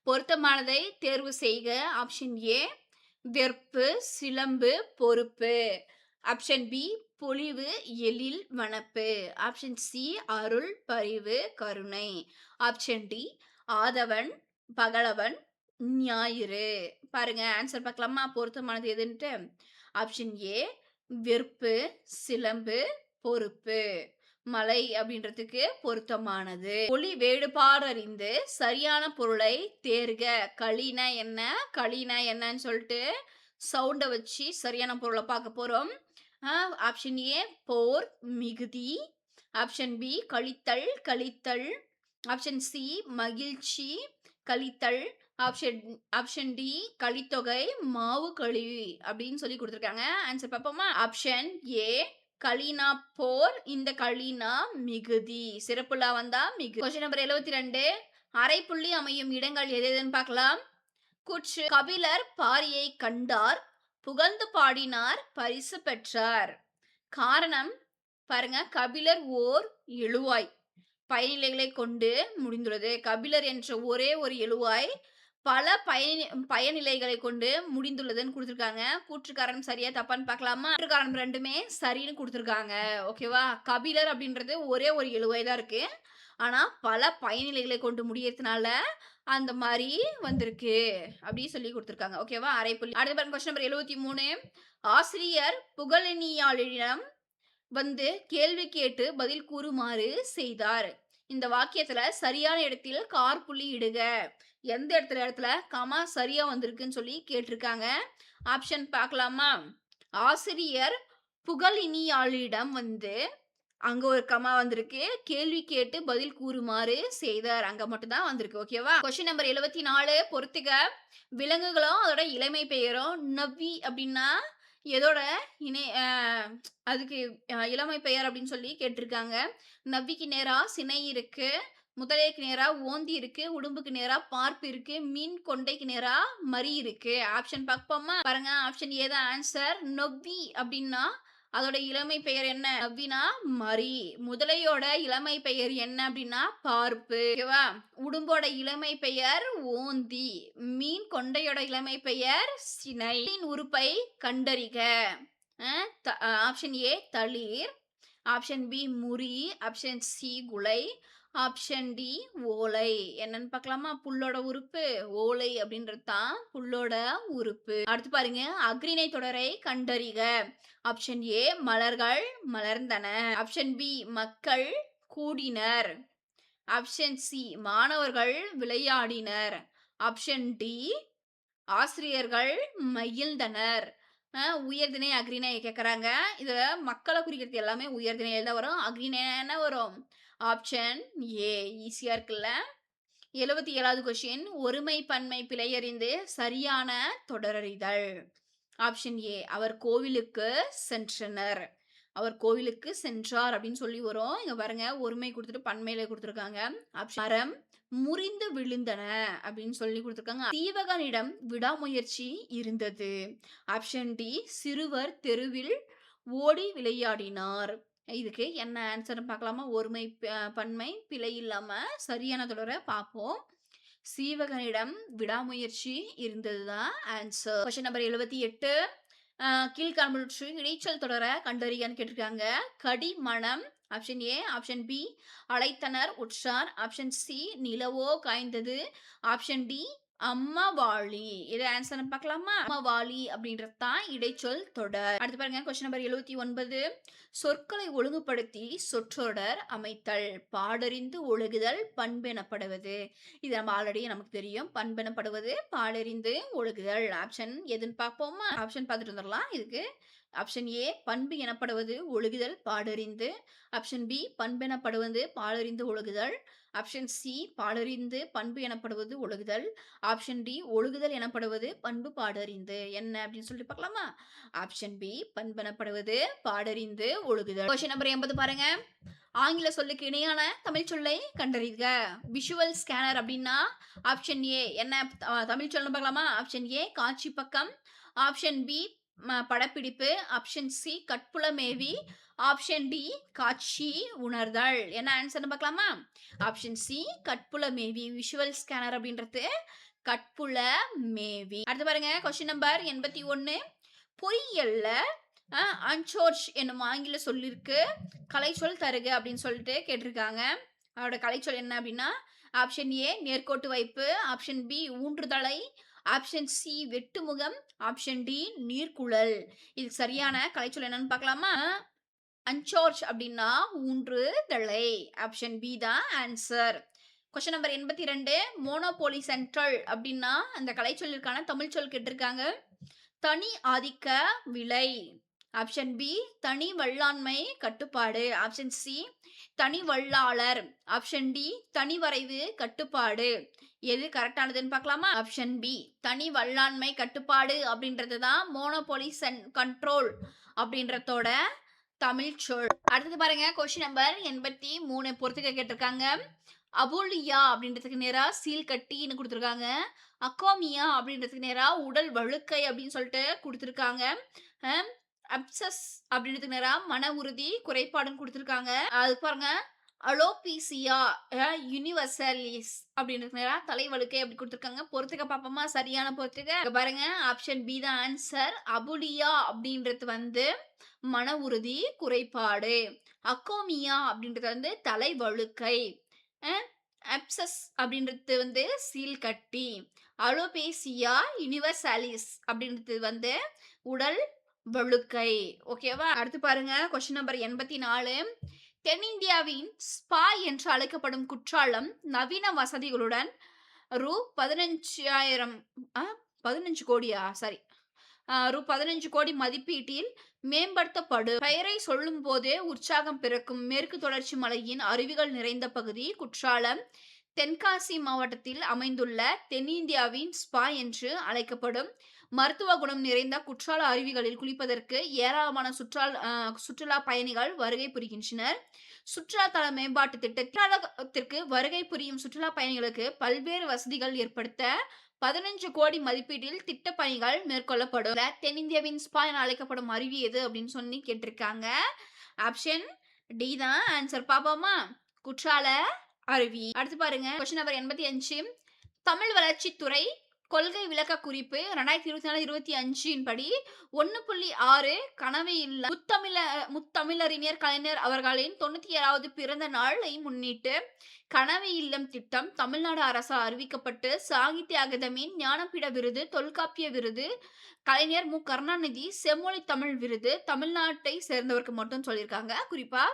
பொருத்தமானதை தேர்வு செய்க. ஆப்ஷன் ஏ வெறுப்பு சிலம்பு பொறுப்பு. ஆப்ஷன் பி பொலிவு எழில் வனப்பு. ஆப்ஷன் சி அருள் பரிவு கருணை. ஆப்ஷன் டி ஆதவன் பகலவன் ஞாயிறு. பாருங்க ஆன்சர் பார்க்கலாமா? பொருத்தமானது எதுன்ட்டு. ஆப்ஷன் ஏ வெறுப்பு சிலம்பு பொறுப்பு. மலை அப்படின்றதுக்கு பொருத்தமானது. ஒளி வேறுபாடு அறிந்து சரியான பொருளை தேர்க. களினா என்ன களினா என்னன்னு சொல்லிட்டு சவுண்டை வச்சு சரியான பொருளை பார்க்க போறோம். ஆப்ஷன் ஏ போர் மிகுதி. ஆப்ஷன் பி கழித்தல் கழித்தல். ஆப்ஷன் சி மகிழ்ச்சி கழித்தல். ஆப்ஷன் டி கலித்தொகை மாவு கழிவு அப்படின்னு சொல்லி கொடுத்துருக்காங்க. ஆன்சர் பார்ப்போமா? ஆப்ஷன் ஏ கலினா போர், இந்த கலினா மிகுதி. சிறப்புலா வந்தா மிகுதி. கொஸ்டின் நம்பர் 72 அரைப்புள்ளி அமையும் இடங்கள் எது எதுன்னு பார்க்கலாம். கூற்று கபிலர் பாரியை கண்டார் புகழ்ந்து பாடினார் பரிசு பெற்றார். காரணம் பாருங்க கபிலர் ஓர் எழுவாய் பயனிலைகளை கொண்டு முடிந்துள்ளது. கபிலர் என்ற ஒரே ஒரு எழுவாய் பல பயனிலைகளை கொண்டு முடிந்துள்ளதுன்னு கொடுத்துருக்காங்க. கூற்றுக்காரன் சரியா தப்பான்னு பார்க்கலாமா? கூற்றுக்காரன் ரெண்டுமே சரின்னு கொடுத்துருக்காங்க. ஓகேவா? கபிலர் அப்படின்றது ஒரே ஒரு எழுவாய் தான் இருக்கு. ஆனா பல பயனிலைகளை கொண்டு முடியறதுனால அந்த மாதிரி வந்திருக்கு அப்படி சொல்லி கொடுத்துருக்காங்க. ஓகேவா? அரைப்புள்ளி. அடுத்த பாருங்க கொஸ்டின் நம்பர் 73 ஆசிரியர் புகழினியாளிடம் வந்து கேள்வி கேட்டு பதில் கூறுமாறு செய்தார். இந்த வாக்கியத்துல சரியான இடத்தில் காற்புள்ளி இடுக. எந்த இடத்துல கமா சரியா வந்திருக்குன்னு சொல்லி கேட்டிருக்காங்க. ஆப்ஷன் பார்க்கலாமா? ஆசிரியர் புகழினியாளிடம் வந்து அங்க ஒரு கமா வந்திருக்கு. கேள்வி கேட்டு பதில் கூறுமாறு செய்தார். அங்க மட்டும் தான் வந்திருக்கு. ஓகேவா? கொஸ்டின் நம்பர் 74 பொறுத்துக. விலங்குகளும் அதோட இளமை பெயரும் நவ்வி அப்படின்னா எதோட இணை அதுக்கு இளமை பெயர் அப்படின்னு சொல்லி கேட்டிருக்காங்க. நவ்விக்கு நேரா சினை இருக்கு. முதலைக்கு நேரா ஓந்தி இருக்கு. உடும்புக்கு நேரா பார்ப்பு இருக்கு. மீன் கொண்டைக்கு நேரா மரி இருக்கு. ஆப்ஷன் பார்ப்போமா? பாருங்க ஆப்ஷன் ஏ தான் ஆன்சர். நொவ்வி அப்படின்னா அதோட இளமை பெயர் என்ன? நவ்வினா மரி. முதலையோட இளமை பெயர் என்ன அப்படின்னா பார்ப்பு. ஓகேவா? உடும்போட இளமை பெயர் ஓந்தி. மீன் கொண்டையோட இளமை பெயர் சினை. உறுப்பை கண்டறிக. ஆப்ஷன் ஏ தளிர். ஆப்ஷன் பி முறி. ஆப்ஷன் சி குலை. ஆப்ஷன் டி ஓலை. என்னன்னு பார்க்கலாமா? புல்லோட உறுப்பு ஓலை அப்படின்றது தான் புல்லோட உறுப்பு. அடுத்து பாருங்க அக்ரிணை தொடரை கண்டறிக. ஆப்ஷன் ஏ மலர்கள் மலர்ந்தன. ஆப்ஷன் பி மக்கள் கூடினர். ஆப்ஷன் சி மாணவர்கள் விளையாடினர். ஆப்ஷன் டி ஆசிரியர்கள் மகிழ்ந்தனர். உயர்திணை அக்ரிணை கேட்குறாங்க. இதுல மக்களை குறிக்கிறது எல்லாமே உயர்திணையில் தான் வரும். அக்ரிணை என்ன வரும்? Option A. ஈஸியா இருக்குல்ல? 77வது கொஸ்டின் ஒருமை பன்மை பிழையறிந்து சரியான தொடரறிதல். ஆப்ஷன் ஏ அவர் கோவிலுக்கு சென்றனர். அவர் கோவிலுக்கு சென்றார் அப்படின்னு சொல்லி வரும். இங்க பாருங்க ஒருமை கொடுத்துட்டு பன்மையில கொடுத்துருக்காங்க. மரம் முறிந்து விழுந்தன அப்படின்னு சொல்லி கொடுத்துருக்காங்க. சீவகனிடம் விடாமுயற்சி இருந்தது. ஆப்ஷன் டி சிறுவர் தெருவில் ஓடி விளையாடினார். இதுக்கு என்ன ஆன்சர் பார்க்கலாமா? ஒருமை பன்மை பிழை இல்லாம சரியான தொடரை பார்ப்போம். சீவகனிடம் விடாமுயற்சி இருந்ததுதான் ஆன்சர். கொஸ்டின் நம்பர் 78 கீழ்காண்பவற்று இடைச்சல் தொடர கண்டறியான்னு கேட்டிருக்காங்க. கடி மனம். Option A. ஆப்ஷன் பி அழைத்தனர் உற்றார். ஆப்ஷன் சி நிலவோ காய்ந்தது. Option D அம்மவாழி. இது ஆன்சர்ன்னு பார்க்கலாமா? அம்மவாழி அப்படின்றது தான் இடைச்சொல் தொடர். அடுத்து பாருங்க கொஸ்டின் நம்பர் 79. சொற்களை ஒழுங்குபடுத்தி சொற்றொடர் அமைத்தல். பாடறிந்து ஒழுகுதல் பண்பெனப்படுவது. இது நம்ம ஆல்ரெடி நமக்கு தெரியும். பண்பெனப்படுவது பாடறிந்து ஒழுகுதல். ஆப்ஷன் எதுன்னு பார்ப்போமா? ஆப்ஷன் பார்த்துட்டு வந்துடலாம் இதுக்கு. ஆப்ஷன் ஏ பண்பு எனப்படுவது ஒழுகுதல் பாடறிந்து. ஆப்ஷன் பி பண்பெனப்படுவது பாடறிந்து ஒழுகுதல். ஆப்ஷன் சி பாடறிந்து பண்பு எனப்படுவது ஒழுகுதல். ஆப்ஷன் டி ஒழுகுதல் எனப்படுவது பண்பு பாடறிந்து. என்ன அப்படின்னு சொல்லிட்டு பார்க்கலாமா? ஆப்ஷன் பி பண்பெனப்படுவது பாடறிந்து ஒழுகுதல். கொஸ்டின் நம்பர் 80 பாருங்க. ஆங்கில சொல்லுக்கு இணையான தமிழ் சொல்லை கண்டறிக. விஷுவல் ஸ்கேனர் அப்படின்னா ஆப்ஷன் ஏ என்ன தமிழ் சொல்லணும் பார்க்கலாமா? ஆப்ஷன் ஏ காட்சி பக்கம். ஆப்ஷன் பி படப்பிடிப்பு. ஆப்ஷன் சி கட்புலமேவி. ஆப்ஷன் டி காட்சி உணர்தல். என்ன ஆன்சர்னு பார்க்கலாமா? ஆப்ஷன் சி கட்புலமேவி. விஷுவல் ஸ்கேனர் அப்படின்றது கட்புல மேவி. அடுத்து பாருங்க கொஸ்டின் நம்பர் 81. பொறியியல்ல அன்சோர்ஜ் என்னும் ஆங்கில சொல்லிற்கு கலைச்சொல் தருக அப்படின்னு சொல்லிட்டு கேட்டிருக்காங்க. அதோட கலைச்சொல் என்ன அப்படின்னா ஆப்ஷன் ஏ நேர்கோட்டு வைப்பு. ஆப்ஷன் பி ஊன்றுதலை. ஆப்ஷன் சி வெட்டுமுகம். ஆப்ஷன் டி நீர்க்குழல். இதுக்கு சரியான கலைச்சொல் என்னன்னு பார்க்கலாமா? அன்சார்ஜ் அப்படின்னா ஊன்றுதலை. ஆப்ஷன் பி தான் answer. Question number 82. Monopoly central அப்படின்னா அந்த கலைச்சொல்லிற்கான தமிழ் சொல் கேட்டிருக்காங்க. தனி ஆதிக்க விலை. ஆப்ஷன் பி தனி வல்லாண்மை கட்டுப்பாடு. ஆப்ஷன் சி தனி வல்லாளர். ஆப்ஷன் டி தனி வரைவு கட்டுப்பாடு. எது கரெக்டானதுன்னு பார்க்கலாமா? ஆப்ஷன் பி தனி வல்லாண்மை கட்டுப்பாடு அப்படின்றது தான் மோனோபோலி கண்ட்ரோல் அப்படின்றதோட தமிழ் சொல். அடுத்தது பாருங்க கொஸ்டின் நம்பர் 83 பொறுத்துக்க கேட்டிருக்காங்க. அபோலியா அப்படின்றதுக்கு நேரா சீல் கட்டின்னு கொடுத்துருக்காங்க. அக்கோமியா அப்படின்றதுக்கு நேரா உடல் வழுக்கை அப்படின்னு சொல்லிட்டு கொடுத்துருக்காங்க. அப்சஸ் அப்படின்றதுக்கு நேரா மன உறுதி குறைபாடுன்னு கொடுத்துருக்காங்க. அது பாருங்க அலோபீசியா யூனிவர்சலிஸ் அப்படின்றதுக்கு நேரா தலைவழுக்கை அப்படி கொடுத்துருக்காங்க. பொறுத்துக்க பார்ப்போமா? சரியான பொறுத்துக்க பாருங்க ஆப்ஷன் பி தான் ஆன்சர். அபுலியா அப்படின்றது வந்து மன உறுதி குறைபாடு. அக்கோமியா அப்படின்றது வந்து தலை வழுக்கை. அப்சஸ் அப்படின்றது வந்து சீல் கட்டி. அலோபேசியா யூனிவர்சாலிஸ் அப்படின்றது வந்து உடல் வழுக்கை. ஓகேவா? அடுத்து பாருங்க கொஸ்டின் நம்பர் 84. தென்னிந்தியாவின் ஸ்பா என்று அழைக்கப்படும் குற்றாலம் நவீன வசதிகளுடன் ரூ 15,000 15 கோடியா சாரி ரூ 15 கோடி மதிப்பீட்டில் மேம்படுத்தப்படும். பெயரை சொல்லும் போதே உற்சாகம் பிறக்கும் மேற்கு தொடர்ச்சி மலையின் அருவிகள் நிறைந்த பகுதி குற்றாலம் தென்காசி மாவட்டத்தில் அமைந்துள்ள தென்னிந்தியாவின் ஸ்பா என்று அழைக்கப்படும் மருத்துவ குணம் நிறைந்த குற்றால அருவிகளில் குளிப்பதற்கு ஏராளமான சுற்றுலா பயணிகள் வருகை புரிகின்றனர். சுற்றுலா தல மேம்பாட்டு திட்டத்திற்கு வருகை புரியும் சுற்றுலா பயணிகளுக்கு பல்வேறு வசதிகள் ஏற்படுத்த 15 கோடி மதிப்பீட்டில் திட்ட பணிகள் மேற்கொள்ளப்படும். தென்னிந்தியாவின் ஸ்பா என அழைக்கப்படும் அருவி எது அப்படின்னு சொல்லி கேட்டிருக்காங்க. ஆப்ஷன் டி தான் ஆன்சர். பாப்போமா? குற்றால அருவி. அடுத்து பாருங்க கொஸ்டின் நம்பர் 85. தமிழ் வளர்ச்சித்துறை கொள்கை விளக்க குறிப்பு 2024-25 படி 1.6 கனவு இல்ல முத்தமிழறிஞர் கலைஞர் அவர்களின் 97வது பிறந்த நாளை முன்னிட்டு கனவு இல்லம் திட்டம் தமிழ்நாடு அரசால் அறிவிக்கப்பட்டு சாகித்ய அகாதமியின் ஞானபீட விருது, தொல்காப்பிய விருது, கலைஞர் மு கருணாநிதி செம்மொழி தமிழ் விருது தமிழ்நாட்டை சேர்ந்தவருக்கு மட்டும் சொல்லியிருக்காங்க குறிப்பா.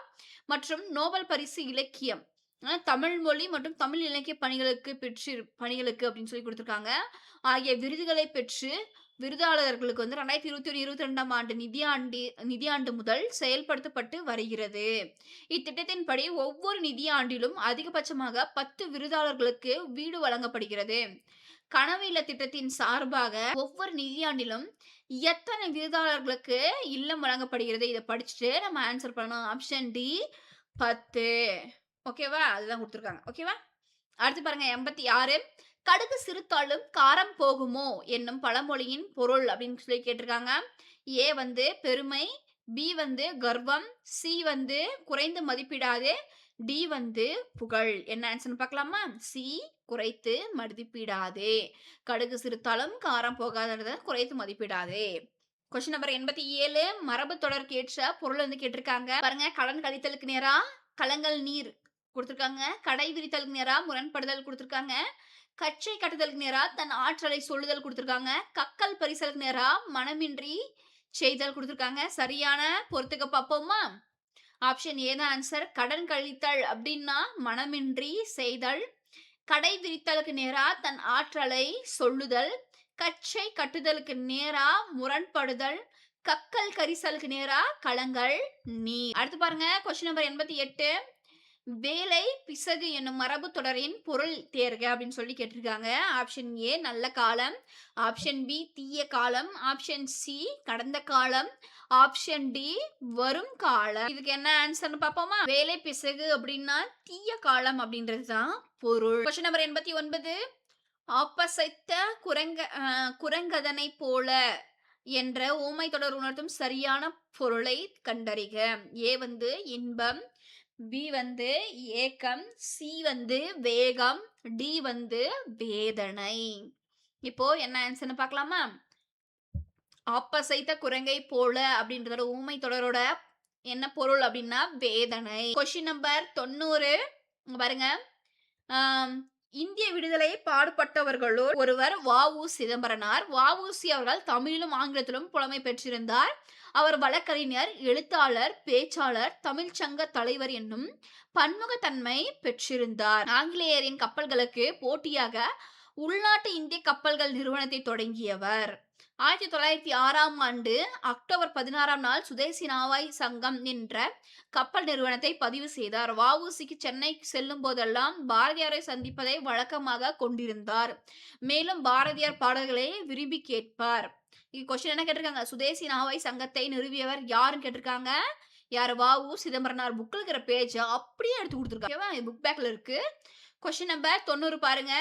மற்றும் நோபல் பரிசு இலக்கியம் தமிழ் மொழி மற்றும் தமிழ் இலக்கிய பணிகளுக்கு அப்படின்னு சொல்லி கொடுத்துருக்காங்க. ஆகிய விருதுகளை பெற்று விருதாளர்களுக்கு வந்து 2021-22ஆம் ஆண்டு நிதியாண்டு முதல் செயல்படுத்தப்பட்டு வருகிறது. இத்திட்டத்தின்படி ஒவ்வொரு நிதியாண்டிலும் அதிகபட்சமாக 10 விருதாளர்களுக்கு வீடு வழங்கப்படுகிறது. கனவு இல்ல திட்டத்தின் சார்பாக ஒவ்வொரு நிதியாண்டிலும் எத்தனை விருதாளர்களுக்கு இல்லம் வழங்கப்படுகிறது? இதை படிச்சுட்டு நம்ம ஆன்சர் பண்ணணும். Option D 10. ஓகேவா? அதுதான் கொடுத்துருக்காங்க. ஓகேவா? அடுத்து பாருங்க 86. கடுகு சிறுத்தாலும் காரம் போகுமோ என்னும் பழமொழியின் பொருள் அப்படின்னு சொல்லி கேட்டிருக்காங்க. ஏ வந்து பெருமை. பி வந்து கர்வம். சி வந்து குறைந்து மதிப்பிடாதே. டி வந்து புகழ். என்ன ஆன்சர்னு பார்க்கலாமா? சி குறைத்து மதிப்பிடாதே. கடுகு சிறுத்தாலும் காரம் போகாதத குறைத்து மதிப்பிடாதே. Question number 87. மரபு தொடருக்கு ஏற்ற பொருள் வந்து கேட்டிருக்காங்க. பாருங்க கடன் கழித்தலுக்கு நேரா கலங்கல் நீர் கொடுத்துருக்காங்க. கடை விரித்தலுக்கு நேரா முரண்படுதல் கொடுத்துருக்காங்க. கச்சை கட்டுதலுக்கு நேரா தன் ஆற்றலை சொல்லுதல் குடுத்திருக்காங்க. கக்கல் பரிசலுக்கு நேரா மனமின்றி செய்தல் குடுத்திருக்காங்க. சரியான பொறுத்துக்க பார்ப்போமா? ஆப்ஷன் ஏ தான் ஆன்சர். கடன் கழித்தல் அப்டின்னா மனமின்றி செய்தல். கடை விரித்தலுக்கு நேரா தன் ஆற்றலை சொல்லுதல். கச்சை கட்டுதலுக்கு நேரா முரண்படுதல். கக்கல் கரிசலுக்கு நேரா களங்கள் நீர். அடுத்து பாருங்க கொஸ்டின் நம்பர் 88. வேலை பிசகு என்னும் மரபு தொடரின் பொருள் தேர்க அப்படின்னு சொல்லி கேட்டிருக்காங்க. ஆப்ஷன் ஏ நல்ல காலம், ஆப்ஷன் பி தீய காலம், ஆப்ஷன் சி கடந்த காலம், ஆப்ஷன் டி வரும் காலம். இதுக்கு என்ன ஆன்சர்னு பார்ப்போமா? வேலை பிசகு அப்படின்னா தீய காலம் அப்படின்றது தான் பொருள். Question number 89. ஆப்பசைத்த குரங்கதனை போல என்ற ஓமை தொடர் உணர்த்தும் சரியான பொருளை கண்டறிக. ஏ வந்து இன்பம், பி வந்து ஏக்கம், சி வந்து வேகம், டி வந்து வேதனை. இப்போ என்ன ஆன்சர்னு பார்க்கலாமா? ஆப்பசைத்த குரங்கை போல அப்படின்றதோட ஊமை தொடரோட என்ன பொருள் அப்படின்னா வேதனை. Question number 90. இங்க பாருங்க. இந்திய விடுதலை பாடுபட்டவர்களுள் ஒருவர் வ.உ. சிதம்பரனார். வ.உ.சி அவர்கள் தமிழிலும் ஆங்கிலத்திலும் புலமை பெற்றிருந்தார். அவர் வழக்கறிஞர், எழுத்தாளர், பேச்சாளர், தமிழ்ச்சங்க தலைவர் என்னும் பன்முகத்தன்மை பெற்றிருந்தார். ஆங்கிலேயரின் கப்பல்களுக்கு போட்டியாக உள்நாட்டு இந்திய கப்பல்கள் நிறுவனத்தை தொடங்கியவர். 1906ஆம் ஆண்டு அக்டோபர் 16ஆம் நாள் சுதேசி நாவாய் சங்கம் என்ற கப்பல் நிறுவனத்தை பதிவு செய்தார். வ.உ.சிக்கு சென்னை செல்லும் போதெல்லாம் பாரதியாரை சந்திப்பதை வழக்கமாக கொண்டிருந்தார். மேலும் பாரதியார் பாடல்களை விரும்பி கேட்பார். கொஸ்டின் என்ன கேட்டிருக்காங்க? சுதேசி நாவாய் சங்கத்தை நிறுவியவர் யாருன்னு கேட்டிருக்காங்க. யார்? வ.உ. சிதம்பரனார். புக்ல இருக்கிற பேஜ் அப்படியே எடுத்து கொடுத்துருக்காங்க. புக் பேக்ல இருக்கு. கொஸ்டின் நம்பர் 90 பாருங்க.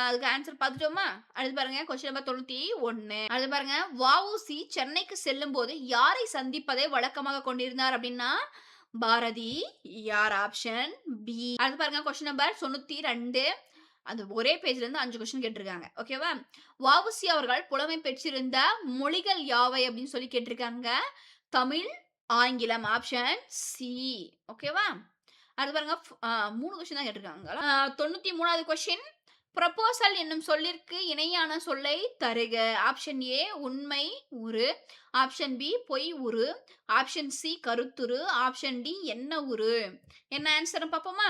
அதுக்கு ஆன்சர் பார்த்துட்டோமா? அடுத்து பாருங்க கொஸ்டின் நம்பர் 91. அடுத்து பாருங்க வ.உ.சி சென்னைக்கு செல்லும் போது யாரை சந்திப்பதை வழக்கமாக கொண்டிருந்தார் அப்படின்னா பாரதி யார். Option B. அடுத்து பாருங்க கொஸ்டின் நம்பர் 92. அந்த ஒரே பேஜ்ல இருந்து 5 கொஸ்டின் கேட்டிருக்காங்க. ஓகேவா? வ.உ.சி அவர்கள் புலமை பெற்றிருந்த மொழிகள் யாவை அப்படின்னு சொல்லி கேட்டிருக்காங்க. தமிழ், ஆங்கிலம். Option C. ஓகேவா? அடுத்து பாருங்க 3 கொஸ்டின் தான் கேட்டிருக்காங்க. 93வது கொஸ்டின். ப்ரொபோசல் என்னும் சொல்லிற்கு இணையான சொல்லை தருக. ஆப்ஷன் ஏ உண்மை உரு, ஆப்ஷன் பி பொய் உரு, ஆப்ஷன் சி கருத்துரு, ஆப்ஷன் டி என்ன உரு. என்ன ஆன்சர் பார்ப்போமா?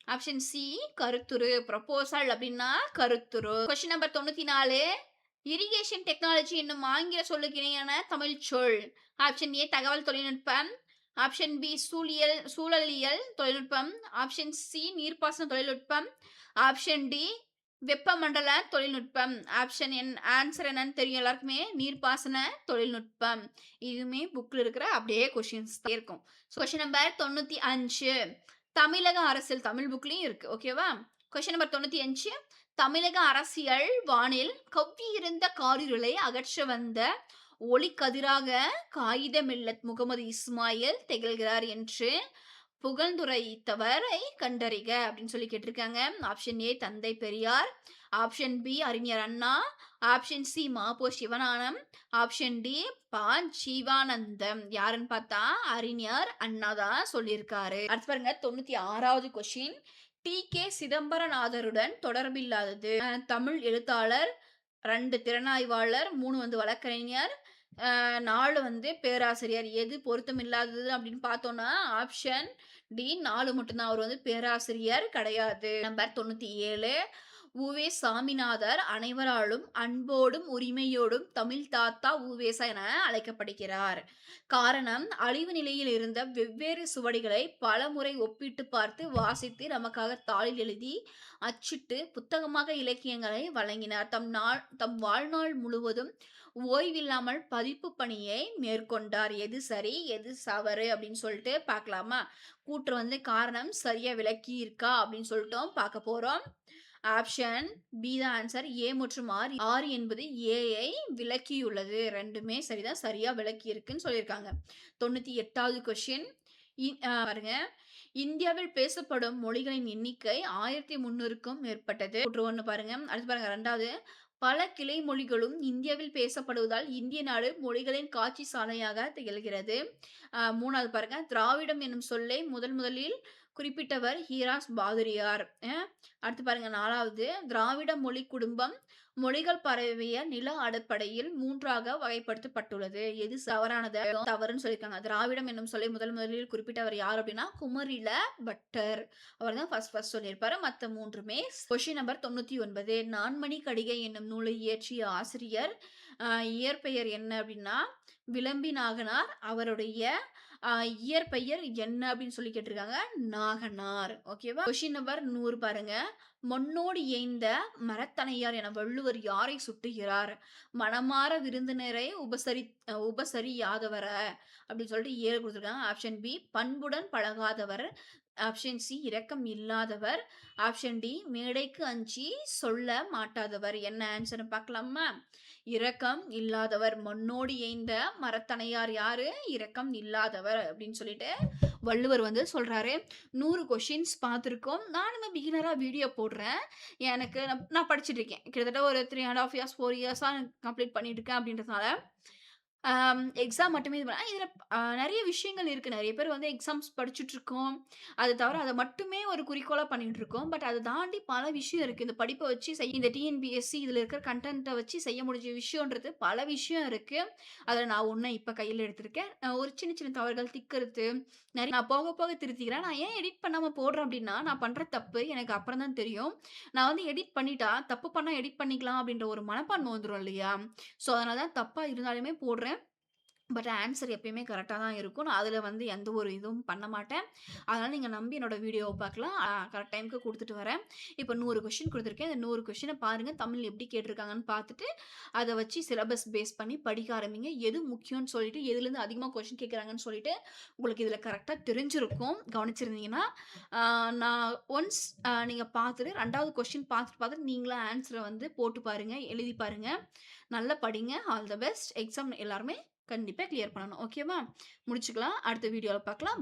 ஆப்ஷன் சி கருத்துரு. ப்ரொபோசல் அப்படின்னா கருத்துரு. Question number 94. இரிகேஷன் டெக்னாலஜி என்னும் ஆங்கில சொல்லுக்கு இணையான தமிழ் சொல். ஆப்ஷன் ஏ தகவல் தொழில்நுட்பம், ஆப்ஷன் பி சூழலியல் தொழில்நுட்பம், ஆப்ஷன் சி நீர்ப்பாசன தொழில்நுட்பம், ஆப்ஷன் டி வெப்பமண்டல தொழில்நுட்பம். ஆப்ஷன் ஆன்சர் என்னன்னு தெரியும் எல்லாருக்குமே. நீர்ப்பாசன தொழில்நுட்பம். இதுவுமே புக்ல இருக்கிற அப்படியே கொஸ்டின்ஸ் தான் இருக்கும். Question number 95. தமிழக அரசியல் தமிழ் புக்லயும் இருக்கு. ஓகேவா? Question number 95. தமிழக அரசியல் வானில் கவ்வியிருந்த காரிருளை அகற்ற வந்த ஒளிக்கதிராக காயித மில்லத் முகமது இஸ்மாயில் திகழ்கிறார் என்று புகழ்ந்துரைத்தவரை கண்டறிக அப்படின்னு சொல்லி கேட்டிருக்காங்க. ஆப்ஷன் ஏ தந்தை பெரியார், ஆப்ஷன் பி அறிஞர் Anna, option C Mapo Sivagnanam, option D Pa. Jeevanandam. யாருன்னு பார்த்தா அறிஞர் அண்ணா தான் சொல்லியிருக்காரு. அடுத்து பாருங்க 96வது கொஸ்டின். டி.கே. சிதம்பரநாதருடன் தொடர்பில்லாதது. தமிழ் எழுத்தாளர், 2 திறனாய்வாளர், 3 வந்து வழக்கறிஞர், 4 வந்து பேராசிரியர். எது பொருத்தமில்லாதது அப்படின்னு பார்த்தோம்னா ஆப்ஷன் டி 4 மட்டும்தான். அவர் வந்து பேராசிரியர் கிடையாது. நம்பர் 97. உவே சாமிநாதர் அனைவராலும் அன்போடும் உரிமையோடும் தமிழ் தாத்தா உவேசா என அழைக்கப்படுகிறார். காரணம் அழிவு நிலையில் இருந்த வெவ்வேறு சுவடிகளை பலமுறை ஒப்பிட்டு பார்த்து வாசித்து நமக்காக தாளில் எழுதி அச்சிட்டு புத்தகமாக இலக்கியங்களை வழங்கினார். தம் வாழ்நாள் முழுவதும் ஓய்வில்லாமல் பதிப்பு பணியை மேற்கொண்டார். எது சரி எது தவறு அப்படின்னு சொல்லிட்டு பார்க்கலாமா? கூற்று வந்து காரணம் சரியா விளக்கி இருக்கா அப்படின்னு சொல்லிட்டோம் பார்க்க போறோம். ஆப்ஷன் பி தான் ஆன்சர். ஏ மற்றும் ஆர் என்பது ஏஐ விளக்கியுள்ளது. ரெண்டுமே சரிதான், சரியா விளக்கி இருக்குன்னு சொல்லியிருக்காங்க. 98வது கொஸ்டின். பாருங்க. இந்தியாவில் பேசப்படும் மொழிகளின் எண்ணிக்கை 1300க்கும் மேற்பட்டது. கூற்று 1 பாருங்க. அடுத்து பாருங்க 2வது. பல கிளை மொழிகளும் இந்தியாவில் பேசப்படுவதால் இந்திய நாடு மொழிகளின் காட்சி சாலையாக திகழ்கிறது. 3வது பாருங்க. திராவிடம் என்னும் சொல்லை முதலில் குறிப்பிட்டவர் ஹீராஸ் பாதிரியார். அடுத்து பாருங்க 4வது திராவிட மொழி குடும்பம் மொழிகள் பரவிய நில அடிப்படையில் 3ஆக வகைப்படுத்தப்பட்டுள்ளது. எது தவறானது? தவறுன்னு சொல்லியிருக்காங்க. திராவிடம் என்னும் சொல்லை முதலில் குறிப்பிட்டவர் யார் அப்படின்னா குமரில பட்டர். அவர் தான் ஃபர்ஸ்ட் சொல்லியிருப்பாரு. மத்த 3மே கொஸ்டின் நம்பர் 99. நான்மணி கடிகை என்னும் நூலை இயற்றிய ஆசிரியர் இயற்பெயர் என்ன அப்படின்னா விளம்பி நாகனார். அவருடைய இயற்பெயர் என்ன அப்படின்னு சொல்லி கேட்டிருக்காங்க. நாகனார். ஓகேவா? கொஸ்டின் நம்பர் 100 பாருங்க. மண்ணோடு ஏய்ந்த மரத்தனையார் என வள்ளுவர் யாரை சுட்டுகிறார்? மனமார விருந்தினரை உபசரியாதவர அப்படின்னு சொல்லிட்டு 7 கொடுத்துருக்காங்க. ஆப்ஷன் பி பண்புடன் பழகாதவர். ஆப்ஷன் சி இரக்கம் இல்லாதவர். ஆப்ஷன் டி மேடைக்கு அஞ்சி சொல்ல மாட்டாதவர். என்ன ஆன்சர்னு பார்க்கலாமா? இரக்கம் இல்லாதவர். மண்ணோடு ஏய்ந்த மரத்தனையார் யாரு? இரக்கம் இல்லாதவர் அப்படின்னு சொல்லிட்டு வள்ளுவர் வந்து சொல்றாரு. 100 கொஸ்டின்ஸ் பார்த்துருக்கோம். நானுமே பிகினரா வீடியோ போடுறேன். எனக்கு நான் படிச்சுட்டு இருக்கேன். கிட்டத்தட்ட ஒரு 3½ இயர்ஸ் 4 இயர்ஸா கம்ப்ளீட் பண்ணிட்டு இருக்கேன் அப்படின்றதுனால எக்ஸாம் மட்டுமே இது இதில நெறைய விஷயங்கள் இருக்கு. நெறைய பேர் வந்து எக்ஸாம்ஸ் படிச்சுட்ருக்கோம். அது தவிர அத மட்டுமே ஒரு குறிக்கோளா பண்ணிட்டுருக்கோம். பட் அத தாண்டி பல விஷயம் இருக்கு. இந்த படிப்ப வச்சு இந்த டிஎன்பிஎஸ்சி இதில இருக்கிற கன்டென்ட்ட வச்சு செய்ய முடிஞ்ச விஷயம்ன்றது பல விஷயம் இருக்கு. அதில நான் ஒண்ண இப்ப கையில எடுத்திருக்கேன். ஒரு சின்ன சின்ன தவறுகள் திக்கறது, நான் போக போக திருத்திக்கிறேன். நான் ஏன் எடிட் பண்ணாம போடுறேன் அப்டின்னா, நான் பண்ற தப்பு எனக்கு அப்புறம் தான் தெரியும். நான் வந்து எடிட் பண்ணிட்டா, தப்பு பண்ணா எடிட் பண்ணிக்கலாம் அப்டின்ற ஒரு மனப்பான்மை வந்துரும் இல்லையா? ஸோ அதனால தான் தப்பா இருந்தாலுமே போடுறேன். பட் ஆன்சர் எப்பயுமே கரெக்ட்டா தான் இருக்கும். நான் அதில வந்து எந்த ஒரு இதுவும் பண்ண மாட்டேன். அதனால நீங்க நம்பி என்னோட வீடியோவ பார்க்கலாம். கரெக்ட் டைம்க்கு குடுத்துட்டு வரேன். இப்ப 100 கொஸ்டின் குடுத்துருக்கேன். இந்த 100 கொஸ்டின பாருங்க. தமிழ் எப்படி கேட்டிருக்காங்கன்னு பார்த்துட்டு, அத வச்சு சிலபஸ் பேஸ் பண்ணி படிக்க ஆரம்பிங்க. எது முக்கியம்னு சொல்லிட்டு, எதுலேருந்து அதிகமா கொஸ்டின் கேட்குறாங்கன்னு சொல்லிட்டு, உங்களுக்கு இதில கரெக்ட்டா தெரிஞ்சிருக்கும். கவனிச்சிருந்தீங்கன்னா, நான் ஒன்ஸ் நீங்க பார்த்துட்டு 2வது கொஸ்டின் பார்த்துட்டு நீங்களா ஆன்ஸர வந்து போட்டு பாருங்க. எழுதி பாருங்க. நல்லா படிங்க. All the best. எக்ஸாம் எல்லாருமே கண்டிப்பா கிளியர் பண்ணணும். ஓகேவா? முடிச்சுக்கலாம். அடுத்த வீடியோல பார்க்கலாம்.